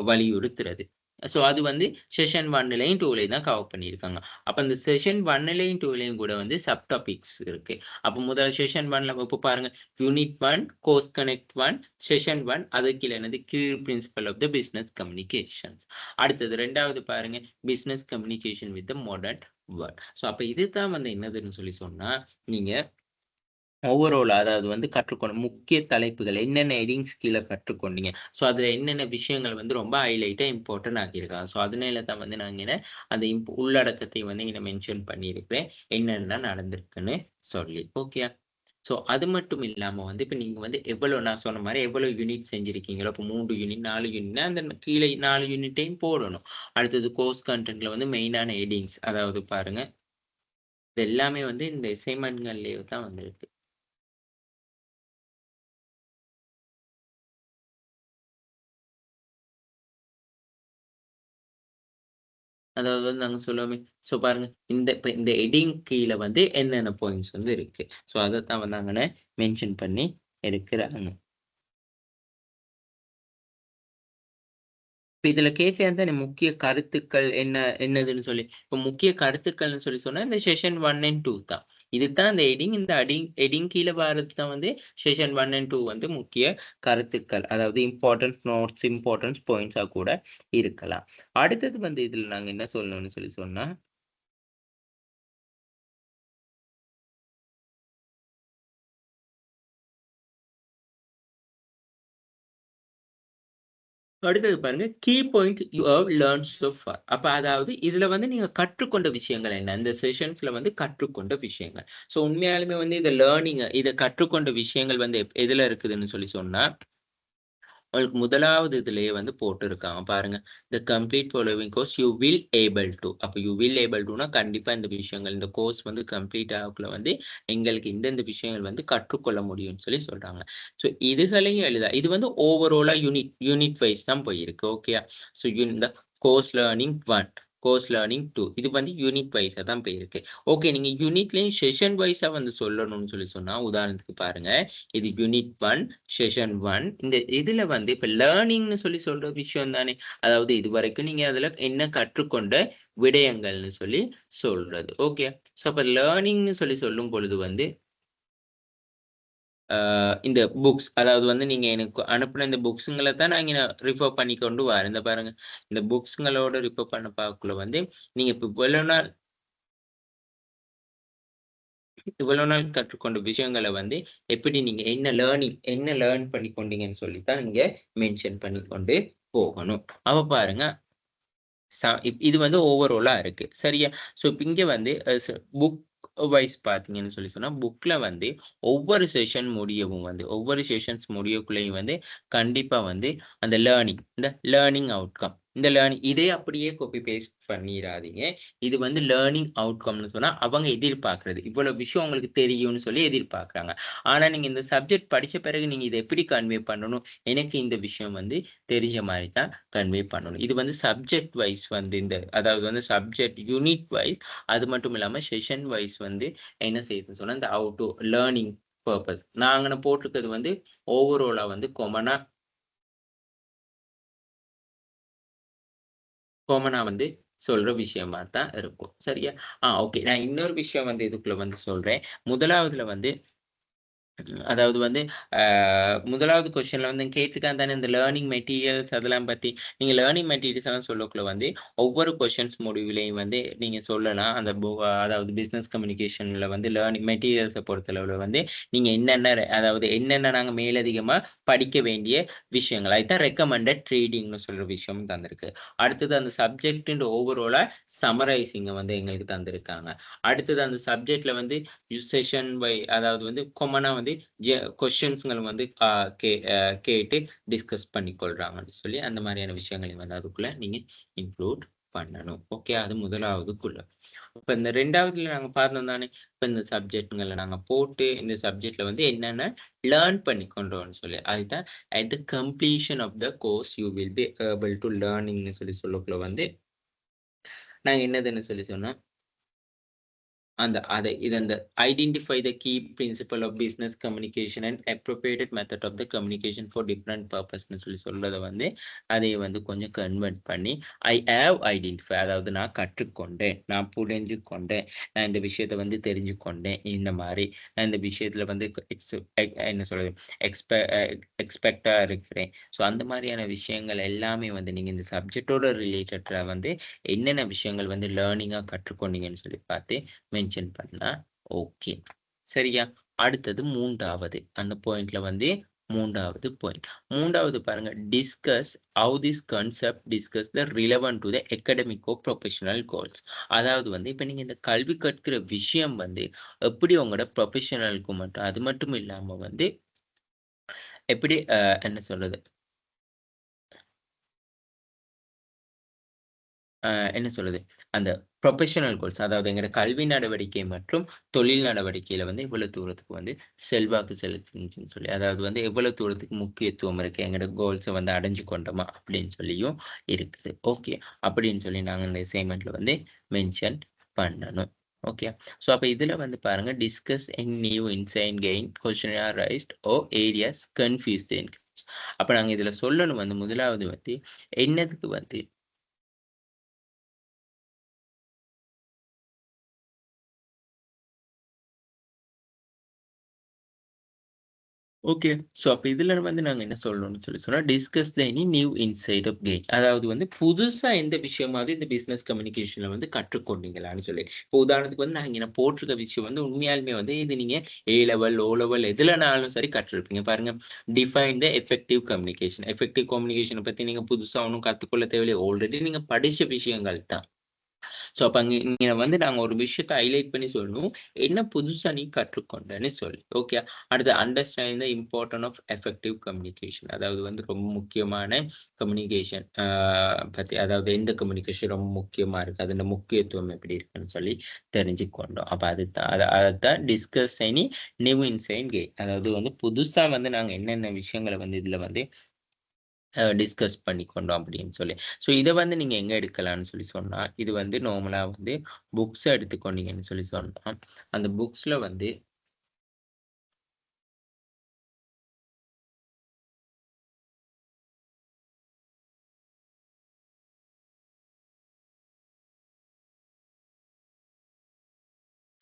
வலியுறுத்துறது. ஸோ அது வந்து செஷன் 1லையும் 2லையும் தான் கவர் பண்ணியிருக்காங்க. அப்ப அந்த செஷன் 1லையும் 2லையும் கூட வந்து சப் டாபிக்ஸ் இருக்கு. அப்ப முதல் செஷன் 1ல இப்ப பாருங்க, யூனிட் 1 கோர்ஸ் கனெக்ட் 1 செஷன் 1, அது கீழே என்னது key principal of the business communications. அடுத்தது 2வது பாருங்க, business communication with modern word. So அப்ப இதுதான் வந்து என்னதுன்னு சொல்லி சொன்னா, நீங்க ஓவரால் அதாவது வந்து கற்றுக்கொண்ட முக்கிய தலைப்புகள் என்னென்ன ஹெட்டிங்ஸ் கீழே கற்றுக்கொண்டீங்க. ஸோ அதுல என்னென்ன விஷயங்கள் வந்து ரொம்ப ஹைலைட்டா இம்பார்ட்டன்ட் ஆக்கியிருக்காங்க. ஸோ அதனால தான் வந்து நான் இங்க அந்த உள்ளடக்கத்தை வந்து இங்க மென்ஷன் பண்ணியிருக்கிறேன், என்னென்ன நடந்திருக்குன்னு சொல்லி. ஓகே. ஸோ அது மட்டும் இல்லாம வந்து இப்ப நீங்க வந்து நான் சொன்ன மாதிரி எவ்வளவு யூனிட் செஞ்சிருக்கீங்களோ, இப்போ 3 யூனிட் 4 யூனிட்னா அந்த கீழே 4 யூனிட்டையும் போடணும். அடுத்தது கோர்ஸ் கண்டென்ட்ல வந்து மெயினான ஹெட்டிங்ஸ், அதாவது பாருங்க இது எல்லாமே வந்து இந்த அசைன்மெண்ட்கள்லயே தான் வந்திருக்கு. அதாவது வந்து நாங்க சொல்லுவோமே, ஸோ பாருங்க இந்த ஹெட்டிங் கீழ வந்து என்னென்ன பாயிண்ட்ஸ் வந்து இருக்கு. ஸோ அதத்தான் வந்து அங்கன மென்ஷன் பண்ணி இருக்கிறாங்க. இப்ப இதுல கேட்டது முக்கிய கருத்துக்கள் என்னதுன்னு சொல்லி. இப்ப முக்கிய கருத்துக்கள்னு சொல்லி சொன்னா இந்த செஷன் 1 அண்ட் 2 தான். இதுதான் அந்த ஹெட்டிங். இந்த ஹெட்டிங் கீழ வர்றது தான் வந்து செஷன் 1 அண்ட் 2 வந்து முக்கிய கருத்துக்கள். அதாவது இம்பார்ட்டன்ட் நோட்ஸ், இம்பார்ட்டன்ட் பாயிண்ட்ஸா கூட இருக்கலாம். அடுத்தது வந்து இதுல நாங்க என்ன சொல்லணும்னு சொல்லி சொன்னா, அடுத்தது பாருங்க, key point you have learned so far. அப்ப அதாவது இதுல வந்து நீங்க கற்றுக்கொண்ட விஷயங்கள் என்ன? இந்த செஷன்ஸ்ல வந்து கற்றுக்கொண்ட விஷயங்கள். ஸோ உண்மையாலுமே வந்து இத கற்றுக்கொண்ட விஷயங்கள் வந்து எதுல இருக்குதுன்னு சொல்லி சொன்னா, உங்களுக்கு முதலாவது இதுலயே வந்து போட்டிருக்காங்க பாருங்க. The complete following course you will able to. அப்ப யூ வில் ஏபிள் டுனா கண்டிப்பா இந்த விஷயங்கள், இந்த கோர்ஸ் வந்து கம்ப்ளீட் ஆகக்குள்ள வந்து எங்களுக்கு இந்த விஷயங்கள் வந்து கற்றுக்கொள்ள முடியும்னு சொல்லி சொல்றாங்க. ஸோ இதுகளையும் இது வந்து ஓவராலா யூனிட் வைஸ் தான் போயிருக்கு. ஓகேயா? ஸோ இந்த கோர்ஸ் லேர்னிங் 1, கோர்ஸ் லேர்னிங் 2 இது வந்து யூனிட் வைஸா தான் போயிருக்கு. ஓகே, நீங்க யூனிட்லயும் செஷன் வைஸா வந்து சொல்லணும்னு சொன்னா உதாரணத்துக்கு பாருங்க, இது யூனிட் 1 செஷன் 1 இந்த இதுல வந்து இப்ப லேர்னிங்னு சொல்ற விஷயம் தானே. அதாவது இதுவரைக்கும் நீங்க அதுல என்ன கற்றுக்கொண்ட விடயங்கள்னு சொல்றது. ஓகே. ஸோ அப்ப லேர்னிங்னு சொல்லும் பொழுது வந்து இந்த புக்ஸ் அதாவது வந்து நீங்க எனக்கு அனுப்புன இந்த புக்ஸுங்கள தான் நான் இங்க ரிஃபர் பண்ணி கொண்டு வரேன். இந்த பாருங்க. இந்த புக்ஸ்ங்களோட ரிஃபர் பண்ண பார்க்கக்குள்ள வந்து நீங்க இப்ப இவ்வளவு நாள் கற்றுக்கொண்ட விஷயங்கள வந்து எப்படி நீங்க என்ன லேர்ன் பண்ணி கொண்டீங்கன்னு சொல்லி தான் நீங்க மென்ஷன் பண்ணி கொண்டு போகணும். அப்ப பாருங்க இது வந்து ஓவராலா இருக்கு. சரியா? ஸோ இப்ப இங்க வந்து புக் வைஸ் பார்த்தீங்கன்னு சொன்னா, புக்ல வந்து ஒவ்வொரு செஷன் முடியவும் வந்து ஒவ்வொரு செஷன்ஸ் முடியக்குள்ளயும் வந்து கண்டிப்பா வந்து அந்த இந்த லேர்னிங் அவுட்கம் இதே அப்படியே காப்பி பேஸ்ட் பண்ணிறாதீங்க. இது வந்து லேர்னிங் அவுட்கம்னு சொன்னா அவங்க எதிர்பார்க்கிறது. இவ்வளவு விஷயம் உங்களுக்கு தெரியும்னு சொல்லி எதிர்பார்க்கிறாங்க. ஆனா நீங்க இந்த சப்ஜெக்ட் படிச்ச பிறகு நீங்க இத எப்படி கன்வே பண்ணணும்? எனக்கு இந்த விஷயம் வந்து தெரிஞ்ச மாரி தான் கன்வே பண்ணணும். இது வந்து சப்ஜெக்ட் வைஸ் வந்து அதாவது வந்து சப்ஜெக்ட் யூனிட் வைஸ் அது மட்டும் இல்லாம செஷன் வைஸ் வந்து என்ன செய்யுதுன்னு சொன்னா, இந்த ஹவ் டூ லேர்னிங் பர்ப்பஸ் நாங்க போட்டிருக்கிறது வந்து ஓவராலா வந்து காமனா வந்து சொல்ற விஷயமா தான் இருக்கும். சரியா? ஓகே. நான் இன்னொரு விஷயம் வந்து இதுக்குள்ள வந்து சொல்றேன். முதலாவதுல வந்து அதாவது வந்து அ 1வது கொஸ்டின்ல வந்து கேட்டுருக்கான் தானே இந்த லேர்னிங் மெட்டீரியல்ஸ் அதெல்லாம் பத்தி. நீங்க லேர்னிங் மெட்டீரியல்ஸ் எல்லாம் சொல்லக்குள்ள வந்து ஒவ்வொரு கொஸ்டின்ஸ் முடிவிலயும் வந்து நீங்க சொல்லலாம். அதாவது பிசினஸ் கம்யூனிகேஷன்ல வந்து லேர்னிங் மெட்டீரியல்ஸ பொறுத்தளவுல வந்து நீங்க என்னென்ன நாங்க மேலதிகமா படிக்க வேண்டிய விஷயங்கள். அதுதான் ரெக்கமெண்டட் ரீடிங்ன்னு சொல்ற விஷயம் தந்திருக்கு. அடுத்தது அந்த சப்ஜெக்ட் ஓவராலா சம்மரைசிங்க வந்து எங்களுக்கு தந்திருக்காங்க. அடுத்தது அந்த சப்ஜெக்ட்ல வந்து செஷன் அதாவது வந்து காமனா வந்து கொஸ்டின்ஸ்கள் வந்து கேட்டு டிஸ்கஸ் பண்ணிக்கொள்றாங்கன்னு சொல்லி அந்த மாதிரியான விஷயங்களையும் வந்து அதுக்குள்ள நீங்க இன்க்ளூட் பண்ணணும். ஓகே. அது முதலாவதுக்குள்ள. இப்ப இந்த 2வதுல நாங்க பார்த்தோம் தானே. இப்ப இந்த சப்ஜெக்ட்கள நாங்க போட்டு இந்த சப்ஜெக்ட்ல வந்து என்னென்ன லேர்ன் பண்ணிக்கொண்டோம்னு சொல்லி. அதுதான் at the completion of the course you will be able to லேர்னிங்னு சொல்லக்குள்ள வந்து நாங்க என்னதுன்னு சொன்னா இந்த identify the key principal of business communication and appropriated method of the communication for different பர்பஸ்ன்னு சொல்றத வந்து அதை வந்து கொஞ்சம் கன்வெர்ட் பண்ணி ஐ ஹேவ் ஐடென்டிஃபை அதாவது நான் கற்றுக்கொண்டேன், நான் புரிஞ்சு கொண்டேன், நான் இந்த விஷயத்தை வந்து தெரிஞ்சு கொண்டேன், இந்த மாதிரி நான் இந்த விஷயத்துல வந்து என்ன சொல்றது எக்ஸ்பெக்டா இருக்கிறேன். ஸோ அந்த மாதிரியான விஷயங்கள் எல்லாமே வந்து நீங்க இந்த சப்ஜெக்டோட ரிலேட்டடா வந்து என்னென்ன விஷயங்கள் வந்து லேர்னிங்கா கற்றுக்கொண்டீங்கன்னு சொல்லி பார்த்து மென்ஷன் பண்ணா ஓகே. சரியா? அடுத்தது 3வது அந்த பாயிண்ட்ல வந்து 3வது பாயிண்ட். 3வது பாருங்க discuss how this concept discuss the relevant to the academic or professional goals. அதாவது வந்து இப்ப நீங்க இந்த கல்வி கற்கிற விஷயம் வந்து எப்படி உங்களோட ப்ரொஃபஷனலுக்கு மட்டும் அது மட்டும் இல்லாம வந்து எப்படி என்ன சொல்றது என்ன சொல்றது? அந்த ப்ரொஃபஷனல் கோல்ஸ் அதாவது எங்களோட கல்வி நடவடிக்கை மற்றும் தொழில் நடவடிக்கையில வந்து எவ்வளவு தூரத்துக்கு வந்து செல்வாக்கு செலுத்துச்சுன்னு சொல்லி. அதாவது வந்து எவ்வளவு தூரத்துக்கு முக்கியத்துவம் இருக்கு. எங்களோட கோல்ஸ வந்து அடைஞ்சு கொண்டோமா அப்படின்னு சொல்லியும் இருக்குது. ஓகே. அப்படின்னு சொல்லி நாங்க இந்த அசைன்மென்ட்ல வந்து மென்ஷன் பண்ணணும். ஓகே. ஸோ அப்ப இதுல வந்து பாருங்க discuss an new insight gain question are raised or areas confused அப்ப நாங்க இதுல சொல்லணும் வந்து முதலாவது வந்து என்னதுக்கு வந்து ஓகே. ஸோ அப்ப இதுல வந்து நாங்க என்ன சொல்லணும்னு சொன்னா, discuss the any new insight of gain. அதாவது வந்து புதுசா எந்த விஷயமாவது இந்த பிசினஸ் கம்யூனிகேஷன்ல வந்து கற்றுக்கொண்டீங்களான்னு சொல்லி. இப்போ உதாரணத்துக்கு வந்து நான் இங்க போட்டிருக்க விஷயம் வந்து உண்மையாலுமே வந்து இது நீங்க ஏ லெவல், ஓ லெவல் எதுலனாலும் சரி கற்றிருப்பீங்க. பாருங்க. Define the effective communication. Effective கம்யூனிகேஷன பத்தி நீங்க புதுசா ஒண்ணும் கத்துக்கொள்ள தேவையில்லை. ஆல்ரெடி நீங்க படிச்ச விஷயங்கள் தான். ஸோ அப்ப இங்க வந்து நாங்க ஒரு விஷயத்த ஹைலைட் பண்ணி சொல்லணும். என்ன புதுசா நீ கற்றுக்கொண்டன்னு சொல்லி. ஓகே. அடுத்து understanding the important of effective communication. அதாவது வந்து ரொம்ப முக்கியமான கம்யூனிகேஷன் பத்தி அதாவது எந்த கம்யூனிகேஷன் ரொம்ப முக்கியமா இருக்கு. அதோட முக்கியத்துவம் எப்படி இருக்குன்னு சொல்லி தெரிஞ்சுக்கொண்டோம். அப்ப அதத்தான் discuss any new insight gain. அதாவது வந்து புதுசா வந்து நாங்க என்னென்ன விஷயங்கள வந்து இதுல வந்து டிஸ்கஸ் பண்ணிக்கொண்டோம் அப்படின்னு சொல்லி. ஸோ இத வந்து நீங்க எங்க எடுக்கலாம்னு சொல்லி சொன்னா, இது வந்து நார்மலா வந்து புக்ஸ எடுத்துக்கொண்டீங்கன்னு சொல்லி சொன்னா, அந்த புக்ஸ்ல வந்து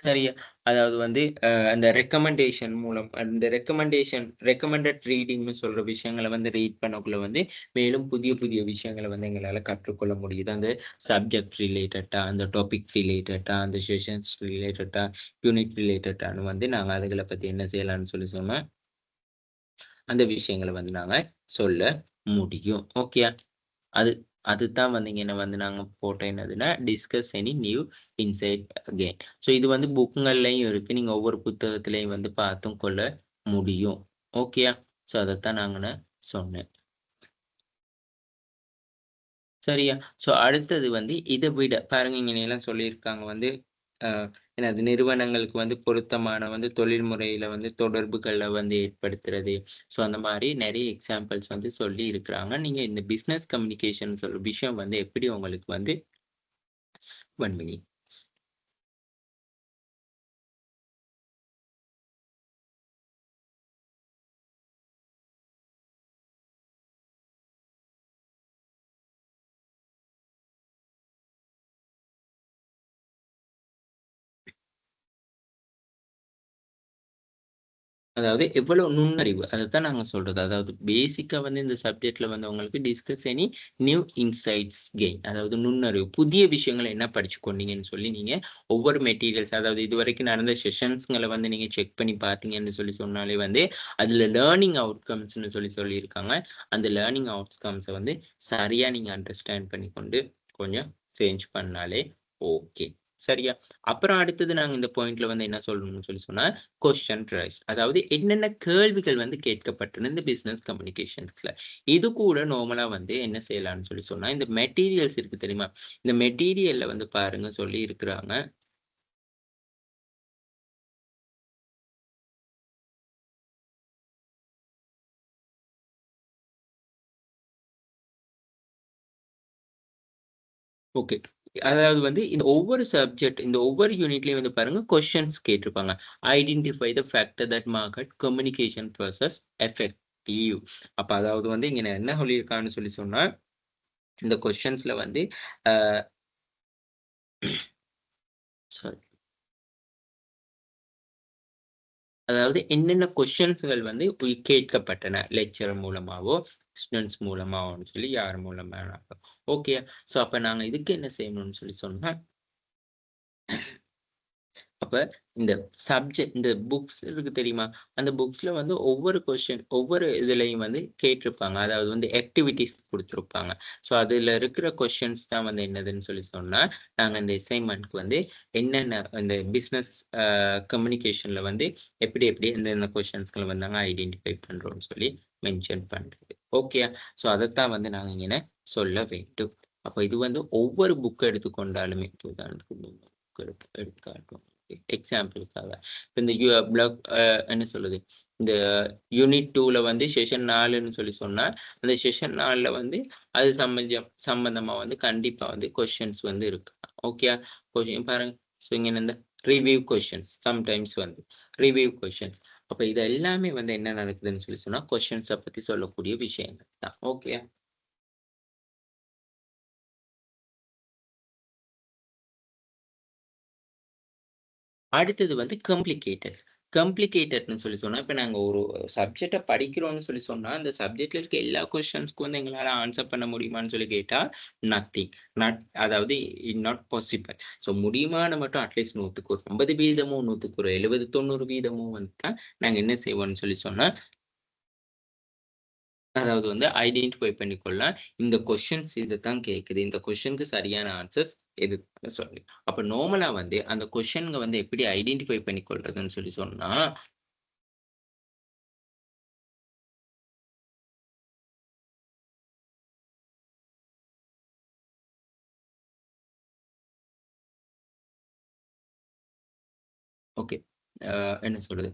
சரியா. அதாவது வந்து அந்த ரெக்கமெண்டேஷன் மூலம் அந்த ரெக்கமெண்டட் ரீடிங்ன்னு சொல்ற விஷயங்கள வந்து ரீட் பண்ணக்குள்ள வந்து, மேலும் புதிய புதிய விஷயங்கள வந்து எங்களால கற்றுக்கொள்ள முடியுது. அந்த சப்ஜெக்ட் ரிலேட்டடா, அந்த டாபிக் ரிலேட்டடா, அந்த செஷன்ஸ் ரிலேட்டடா, யூனிட் ரிலேட்டடான்னு வந்து நாங்க அதுகள பத்தி என்ன செய்யலாம்ன்னு சொல்லி சொன்னா, அந்த விஷயங்கள வந்து நாங்க சொல்ல முடியும். ஓகேயா? அது அதுதான் வந்து இங்க வந்து நாங்க போட்ட என்னதுன்னா, discuss any new inside again. So இது வந்து புக்குங்கள்லயும் இருக்கு. நீங்க ஒவ்வொரு புத்தகத்திலயும் வந்து பார்த்தும் கொள்ள முடியும். ஓகேயா? ஸோ அதத்தான் நாங்க சொன்னேன். சரியா? ஸோ அடுத்தது வந்து இத விட பாருங்க இங்கனையெல்லாம் சொல்லியிருக்காங்க வந்து, அ என்னது நிறுவனங்களுக்கு வந்து பொருத்தமான வந்து தொழில்முறையில வந்து தொடர்புகள வந்து ஏற்படுத்துறது. ஸோ அந்த மாரி நெறைய எக்ஸாம்பிள்ஸ் வந்து சொல்லி இருக்கிறாங்க. நீங்க இந்த பிசினஸ் கம்யூனிகேஷன் சொல்ற விஷயம் வந்து எப்படி உங்களுக்கு வந்து 1 மினிட். அதாவது எவ்வளவு நுண்ணறிவு. அதத்தான் நாங்க சொல்றது. அதாவது பேசிக்கா வந்து இந்த சப்ஜெக்ட்ல வந்து உங்களுக்கு discuss any new insights gain. அதாவது நுண்ணறிவு. புதிய விஷயங்கள என்ன படிச்சு கொண்டீங்கன்னு சொல்லி நீங்க ஒவ்வொரு மெட்டீரியல்ஸ் அதாவது இதுவரைக்கும் நடந்த செஷன்ஸ்கள வந்து நீங்க செக் பண்ணி பார்த்தீங்கன்னு சொல்லி சொன்னாலே வந்து, அதுல லேர்னிங் அவுட்கம்ஸ்ன்னு சொல்லி சொல்லியிருக்காங்க. அந்த லேர்னிங் அவுட்கம்ஸ வந்து சரியா நீங்க அண்டர்ஸ்டாண்ட் பண்ணிக்கொண்டு கொஞ்சம் சேஞ்ச் பண்ணாலே ஓகே. சரியா? அப்புறம் அடுத்தது நாங்க இந்த பாயிண்ட்ல வந்து என்ன சொல்லணும்னு சொல்லி சொன்னா கொஸ்டின் ரைஸ். அதாவது என்னென்ன கேள்விகள் வந்து கேட்கப்பட்டன இந்த பிசினஸ் கம்யூனிகேஷன்ஸ்ல. இது கூட நார்மலா வந்து என்ன செய்யலாம்னு சொல்லி சொன்னா, இந்த மெட்டீரியல்ஸ் இருக்கு தெரியுமா? இந்த மெட்டீரியல்ல வந்து பாருங்க சொல்லி இருக்கிறாங்க. ஓகே. அதாவது வந்து இந்த ஒவ்வொரு யூனிட்லயும் வந்து பாருங்க கொஸ்டின்ஸ் கேட்டிருப்பாங்க. Identify the factor that market communication process effective. அப்ப அதாவது வந்து இங்க என்ன சொல்லியிருக்கான்னு சொல்லி சொன்னா, இந்த கொஸ்டின்ஸ்ல வந்து அ சாரி. அதாவது என்னென்ன கொஸ்டின்ஸ்கள் வந்து கேட்கப்பட்டன. லெக்சர் மூலமாவோ, ஸ்டூடண்ட்ஸ் மூலமாவோன்னு சொல்லி யார் மூலமானாலும். ஓகே. ஸோ அப்ப நாங்க இதுக்கு என்ன செய்யணும்னு சொல்லி சொன்னா அப்ப இந்த இந்த புக்ஸ் இருக்கு தெரியுமா? அந்த புக்ஸ்ல வந்து ஒவ்வொரு இதுலயும் வந்து கேட்டிருப்பாங்க. அதாவது வந்து ஆக்டிவிட்டீஸ் குடுத்திருப்பாங்க. ஸோ அதுல இருக்கிற கொஸ்டின்ஸ் தான் வந்து என்னதுன்னு சொல்லி சொன்னா, நாங்க இந்த அசைன்மென்ட்க்கு வந்து என்னென்ன இந்த பிசினஸ் கம்யூனிகேஷன்ல வந்து எப்படி எப்படி எந்தெந்த கொஸ்டின்ஸ்கள வந்து நாங்க ஐடென்டிஃபை பண்றோம்னு சொல்லி மென்ஷன் பண்றது. ஓகேயா? ஸோ அதத்தான் வந்து நாங்க இங்கன சொல்ல வேண்டும். அப்ப இது வந்து ஒவ்வொரு புக் எடுத்துக்கொண்டாலுமே இப்ப உதாரணத்துக்கு புக் எடுத்து காட்டுவோம். எக்ஸாம்பிளுக்காக. இந்த பிளாக் என்ன சொல்லுது? இந்த யூனிட் 2ல வந்து செஷன் 4ன்னு சொல்லி சொன்னா, அந்த செஷன் 4ல வந்து அது சம்பந்தமா வந்து கண்டிப்பா வந்து கொஸ்டின்ஸ் வந்து இருக்கு. ஓகேயா? கொஸ்டின் பாருங்க. ஸோ இங்க இந்த ரிவ்யூ கொஸ்டின்ஸ் சம்டைம்ஸ் வந்து ரிவ்யூ கொஸ்டின்ஸ். அப்ப இது எல்லாமே வந்து என்ன நடக்குதுன்னு சொல்லி சொன்னா, கொஸ்டின்ஸ பத்தி சொல்லக்கூடிய விஷயங்கள் தான். ஓகேயா? அடுத்தது வந்து காம்ப்ளிகேட்டட்ன்னு சொல்லி சொன்னா, இப்ப நாங்க ஒரு சப்ஜெக்ட்ட படிக்கிறோம்னு சொல்லி சொன்னா, அந்த சப்ஜெக்ட்ல இருக்க எல்லா கொஸ்டின்ஸ்க்கும் வந்து எங்களால ஆன்ஸர் பண்ண முடியுமான்னு சொல்லி கேட்டா, நத்திங். அதாவது நாட் பாசிபிள். ஸோ முடியுமான்னு மட்டும் அட்லீஸ்ட் 100க்கு ஒரு 50% 100க்கு ஒரு 70, 90% வந்து தான் நாங்க என்ன செய்வோம்ன்னு சொல்லி சொன்னா, அதாவது வந்து ஐடென்டிஃபை பண்ணிக்கொள்ளலாம். இந்த கொஸ்டின்ஸ் இதத்தான் கேட்குது. இந்த கொஸ்டின்க்கு சரியான ஆன்சர்ஸ் எதுன்னு சொல்லி. அப்ப நார்மலா வந்து அந்த கொஸ்டின்க வந்து எப்படி ஐடென்டிஃபை பண்ணிக்கொள்றதுன்னு சொல்லி சொன்னா ஓகே. என்ன சொல்றது?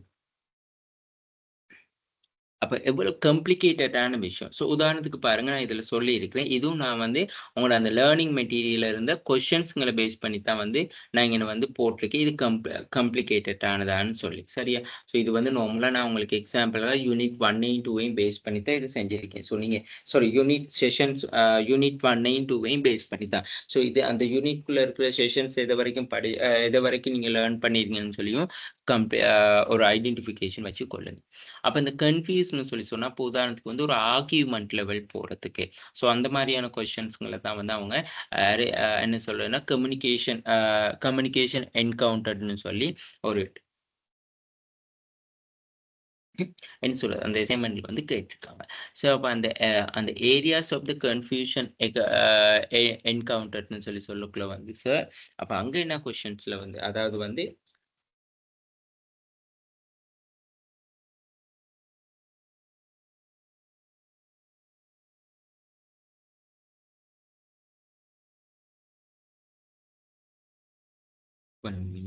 அப்ப எவ்வளோ காம்ப்ளிகேட்டடான விஷயம். ஸோ உதாரணத்துக்கு பாருங்க, நான் இதில சொல்லியிருக்கிறேன். இதுவும் நான் வந்து உங்களோட அந்த லேர்னிங் மெட்டீரியல்ல இருந்த கொஸ்டின்ஸ்ங்கள பேஸ் பண்ணி தான் வந்து நான் இங்க வந்து போட்டிருக்கேன். இது காம்ப்ளிகேட்டடானதான்னு சொல்லி. சரியா? ஸோ இது வந்து நார்மலா நான் உங்களுக்கு எக்ஸாம்பிளா யூனிட் 1ஐயும் 2ஐயும் பேஸ் பண்ணி தான் இது செஞ்சிருக்கேன். ஸோ நீங்க சாரி யூனிட் செஷன்ஸ் யூனிட் 1ஐயும் 2ஐயும் பேஸ் பண்ணி தான். ஸோ இது அந்த யூனிட்குள்ள இருக்கிற செஷன்ஸ் எது வரைக்கும் நீங்க லேர்ன் பண்ணியிருக்கீங்கன்னு சொல்லியும் ஒரு ஐடென்டிஃபிகேஷன் வச்சு கொள்ளுங்க. அப்ப இந்த கன்ஃப்யூஸ்ன்னு சொல்லி சொன்னா, இப்போ உதாரணத்துக்கு வந்து ஒரு ஆர்கியூமென்ட் லெவல் போறதுக்கு. ஸோ அந்த மாரியான கொஸ்டின்ஸ்கள தான் வந்து அவங்க என்ன சொல்றதுன்னா, கம்யூனிகேஷன் என்கவுண்டர்ட்ன்னு சொல்லி ஒரு என்ன சொல்றது, அந்த அசைன்மென்ட்ல வந்து கேட்டிருக்காங்க. ஸோ அப்ப அந்த ஏரியாஸ் ஆஃப் த கன்ஃப்யூஷன் என்கவுண்டர்ட்ன்னு சொல்லி சொல்லக்குள்ள வந்து சார், அப்ப அங்க என்ன கொஸ்டின்ஸ்ல வந்து அதாவது வந்து பண்ணி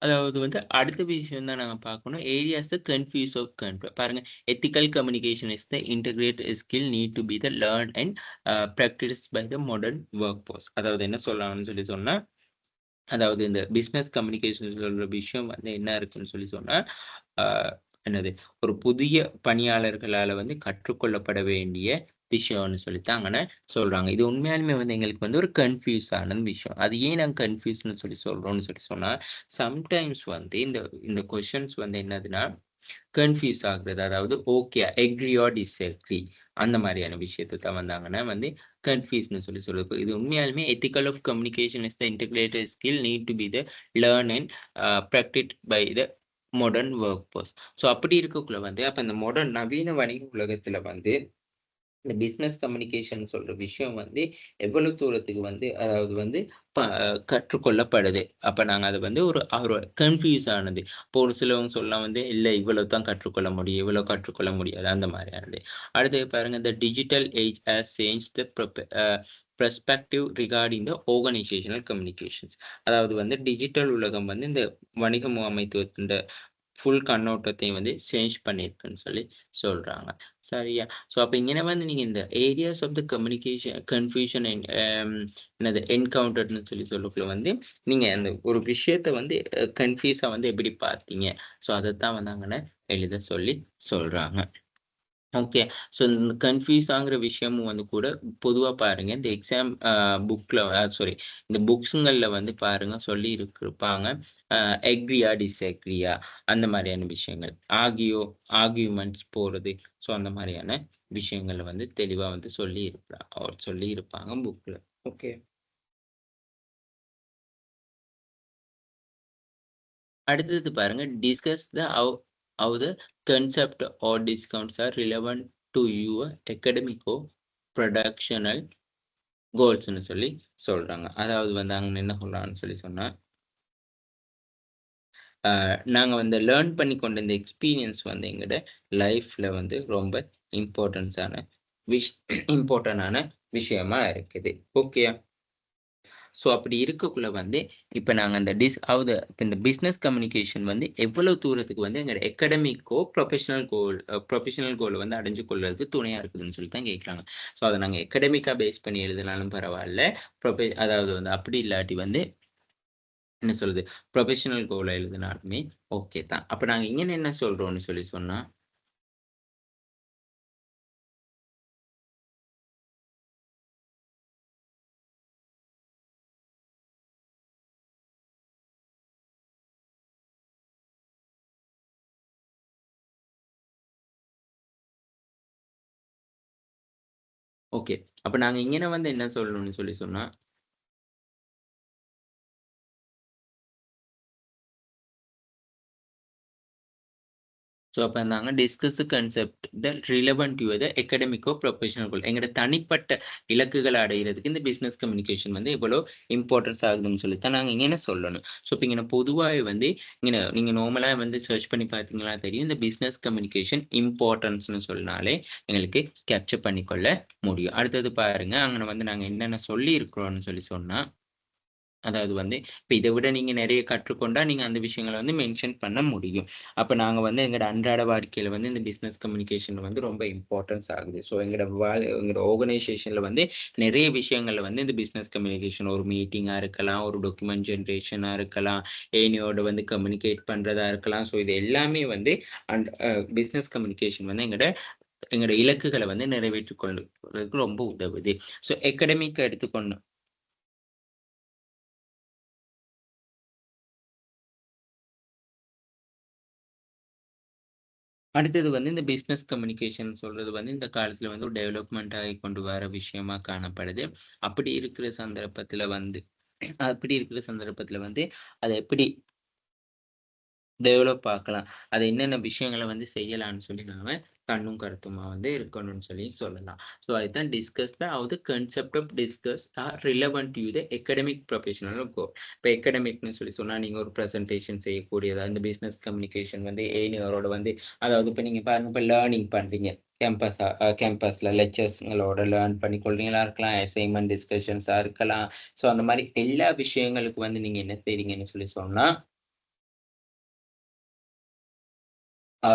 அதாவது வந்து அடுத்த விஷயம் தான் நாங்க பார்க்கணும். ஏரியாஸ் த கன்ஃப்யூஸ் ஆஃப் பாருங்க. Ethical communication is the integrate skill need to be the learn and practice by the modern work force. அதாவது என்ன சொல்லலாம்னு சொல்லி சொன்னா, அதாவது இந்த பிசினஸ் கம்யூனிகேஷன் சொல்ற விஷயம் வந்து என்ன இருக்குன்னு சொல்லி சொன்னா, அ என்னது ஒரு புதிய பணியாளர்களால வந்து கற்றுக்கொள்ளப்பட வேண்டிய விஷயம்னு சொல்லித்தாங்கன்னு சொல்றாங்க. இது உண்மையாலுமே வந்து எங்களுக்கு வந்து ஒரு கன்ஃப்யூஸ் ஆன விஷயம். அது ஏன் நாங்க கன்ஃப்யூஸ்ன்னு சொல்லி சொல்றோம்னு சொல்லி சொன்னா, சம்டைம்ஸ் வந்து இந்த இந்த கொஸ்டின்ஸ் வந்து என்னதுன்னா, கன்ஃப்யூஸ் ஆகுறது. அதாவது ஓகே, அக்ரி ஆர் டிஸ்அக்ரி அந்த மாரியான விஷயத்த தான் வந்தாங்கன்னா வந்து கன்ஃப்யூஸ்ன்னு சொல்லி சொல்லுது. இது உண்மையாலுமே ethical of communication is the integrated skill need to be the learn and practice by the modern work force. So அப்படி இருக்கக்குள்ள வந்து அப்ப இந்த மாடர்ன் நவீன வணிக உலகத்துல வந்து இந்த பிசினஸ் கம்யூனிகேஷன் சொல்ற விஷயம் வந்து எவ்வளவு தூரத்துக்கு வந்து அதாவது வந்து ப கற்றுக்கொள்ளப்படுது. அப்ப நாங்க அத வந்து ஒரு ஒரு கன்ஃப்யூஸ் ஆனது. இப்போ ஒரு சிலவங்க சொல்லலாம் வந்து, "இல்ல இவ்வளவு தான் கற்றுக்கொள்ள முடியும். இவ்வளவு கற்றுக்கொள்ள முடியாது." அந்த மாரியானது. அடுத்தது பாருங்க, "The digital age has changed the perspective regarding the organisational communications." அதாவது வந்து டிஜிட்டல் உலகம் வந்து இந்த வணிக முகாமைத்துவத்தின் ஃபுல் கண்ணோட்டத்தையும் வந்து சேஞ்ச் பண்ணியிருக்குன்னு சொல்லி சொல்றாங்க. சரியா? ஸோ அப்ப இங்கன வந்து நீங்க இந்த areas of the communication confusion என்னது என்கவுண்டர்ட்ன்னு சொல்லி சொல்லக்குள்ள வந்து, நீங்க அந்த ஒரு விஷயத்த வந்து கன்ஃப்யூஸா வந்து எப்படி பார்த்தீங்க? ஸோ அதத்தான் வந்து அங்கன எழுத சொல்லி சொல்றாங்க. ஓகே. ஸோ இந்த கன்ஃப்யூஸ் ஆகுற விஷயமும் வந்து கூட பொதுவா பாருங்க, இந்த எக்ஸாம் புக்ல சாரி இந்த புக்ஸுங்கள்ல வந்து பாருங்க சொல்லி இருப்பாங்க. அக்ரியா, டிஸ்அக்ரியா அந்த மாரியான விஷயங்கள். ஆர்கியூமென்ட்ஸ் போறது. ஸோ அந்த மாரியான விஷயங்கள வந்து தெளிவா வந்து சொல்லியிருப்பாங்க புக்ல. ஓகே. அடுத்தது பாருங்க, discuss how the concept or discounts are relevant to your academic or professional கோல்ஸ்ன்னு சொல்லி சொல்றாங்க. அதாவது வந்து அங்க என்ன சொல்றாங்கன்னு சொல்லி சொன்னா, நாங்க வந்து லேர்ன் பண்ணி கொண்ட இந்த எக்ஸ்பீரியன்ஸ் வந்து எங்களோட லைஃப்ல வந்து ரொம்ப இம்பார்ட்டன்ஸான விஷ் இம்பார்ட்டன்டான விஷயமா இருக்குது. ஓகேயா? ஸோ அப்படி இருக்கக்குள்ள வந்து, இப்ப நாங்க அந்த இப்ப இந்த பிசினஸ் கம்யூனிகேஷன் வந்து எவ்வளவு தூரத்துக்கு வந்து எங்க அகாடமிக்கோ, ப்ரொஃபஷனல் கோல வந்து அடைஞ்சு கொள்றதுக்கு துணையா இருக்குதுன்னு சொல்லி தான் கேட்குறாங்க. ஸோ அத நாங்க அகாடமிக்கா பேஸ் பண்ணி எழுதினாலும் பரவால்ல. அதாவது வந்து அப்படி இல்லாட்டி வந்து என்ன சொல்றது? ப்ரொஃபஷனல் கோல எழுதினாலுமே ஓகே தான். அப்ப நாங்க இங்கன என்ன சொல்றோம்னு சொல்லி சொன்னா ஓகே. அப்ப நாங்க இங்கன வந்து என்ன சொல்லணும்னு சொன்னா அப்ப நாங்க discuss the concept that relevant to the academic professional goal. எங்களோட தனிப்பட்ட இலக்குகள அடையறதுக்கு இந்த பிசினஸ் கம்யூனிகேஷன் வந்து எவ்வளோ இம்பார்ட்டன்ஸ் ஆகுதுன்னு சொல்லி தான் நாங்க இங்கன சொல்லணும். இப்ப இங்கன பொதுவாவே வந்து இங்கன நீங்க நார்மலா வந்து சர்ச் பண்ணி பார்த்தீங்கன்னா தெரியும். இந்த பிசினஸ் கம்யூனிகேஷன் இம்பார்ட்டன்ஸ்ன்னு சொன்னாலே எங்களுக்கு கேப்சர் பண்ணிக்கொள்ள முடியும். அடுத்தது பாருங்க, அங்கன வந்து நாங்க என்னென்ன சொல்லியிருக்கிறோம்னு சொன்னா அதாவது வந்து, இப்ப இத விட நீங்க நெறைய கற்றுக்கொண்டா, நீங்க அந்த விஷயங்கள வந்து மென்ஷன் பண்ண முடியும். அப்ப நாங்க வந்து எங்களோட அன்றாட வாழ்க்கையில வந்து இந்த பிசினஸ் கம்யூனிகேஷன் வந்து ரொம்ப இம்பார்ட்டன்ஸ் ஆகுது. எங்களோட ஆர்கனைசேஷன்ல வந்து நெறைய விஷயங்கள்ல வந்து இந்த பிசினஸ் கம்யூனிகேஷன் ஒரு மீட்டிங்கா இருக்கலாம், ஒரு டாக்குமெண்ட் ஜெனரேஷனா இருக்கலாம், ஏனியோட வந்து கம்யூனிகேட் பண்றதா இருக்கலாம். இது எல்லாமே வந்து அண்ட் பிசினஸ் கம்யூனிகேஷன் வந்து எங்களோட இலக்குகள வந்து நிறைவேற்றிக் கொள்றதுக்கு ரொம்ப உதவுது. அகாடமிக் எடுத்துக்கொண்டோம் அடுத்தது வந்து இந்த பிசினஸ் கம்யூனிகேஷன் சொல்றது வந்து இந்த காலத்துல வந்து ஒரு டெவலப்மெண்ட் ஆகி கொண்டு வர விஷயமா காணப்படுது. அப்படி இருக்கிற சந்தர்ப்பத்துல வந்து அப்படி இருக்கிற சந்தர்ப்பத்துல வந்து அத எப்படி டெவலப் ஆக்கலாம். அது என்னென்ன விஷயங்கள வந்து செய்யலான்னு சொல்லி நாம கண்ணும் கருத்துமா வந்து இருக்கணும்னு சொல்லலாம். அதுதான் discuss the how the concept of discuss are relevant to the academic professional goal. இப்ப அகாடமிக்ன்னு சொன்னா நீங்க ஒரு பிரசன்டேஷன் செய்யக்கூடியதா, இந்த பிசினஸ் கம்யூனிகேஷன் வந்து ஏனியரோட வந்து அதாவது இப்ப நீங்க பாருங்க இப்ப லேர்னிங் பண்றீங்க. கேம்பஸ்ல லெக்சர்ஸ்ங்களோட லேர்ன் பண்ணி கொள்றீங்களா இருக்கலாம். அசைன்மென்ட் டிஸ்கஷன்ஸா இருக்கலாம். அந்த மாரி எல்லா விஷயங்களுக்கு வந்து நீங்க என்ன செய்றீங்கன்னு சொன்னா ஆ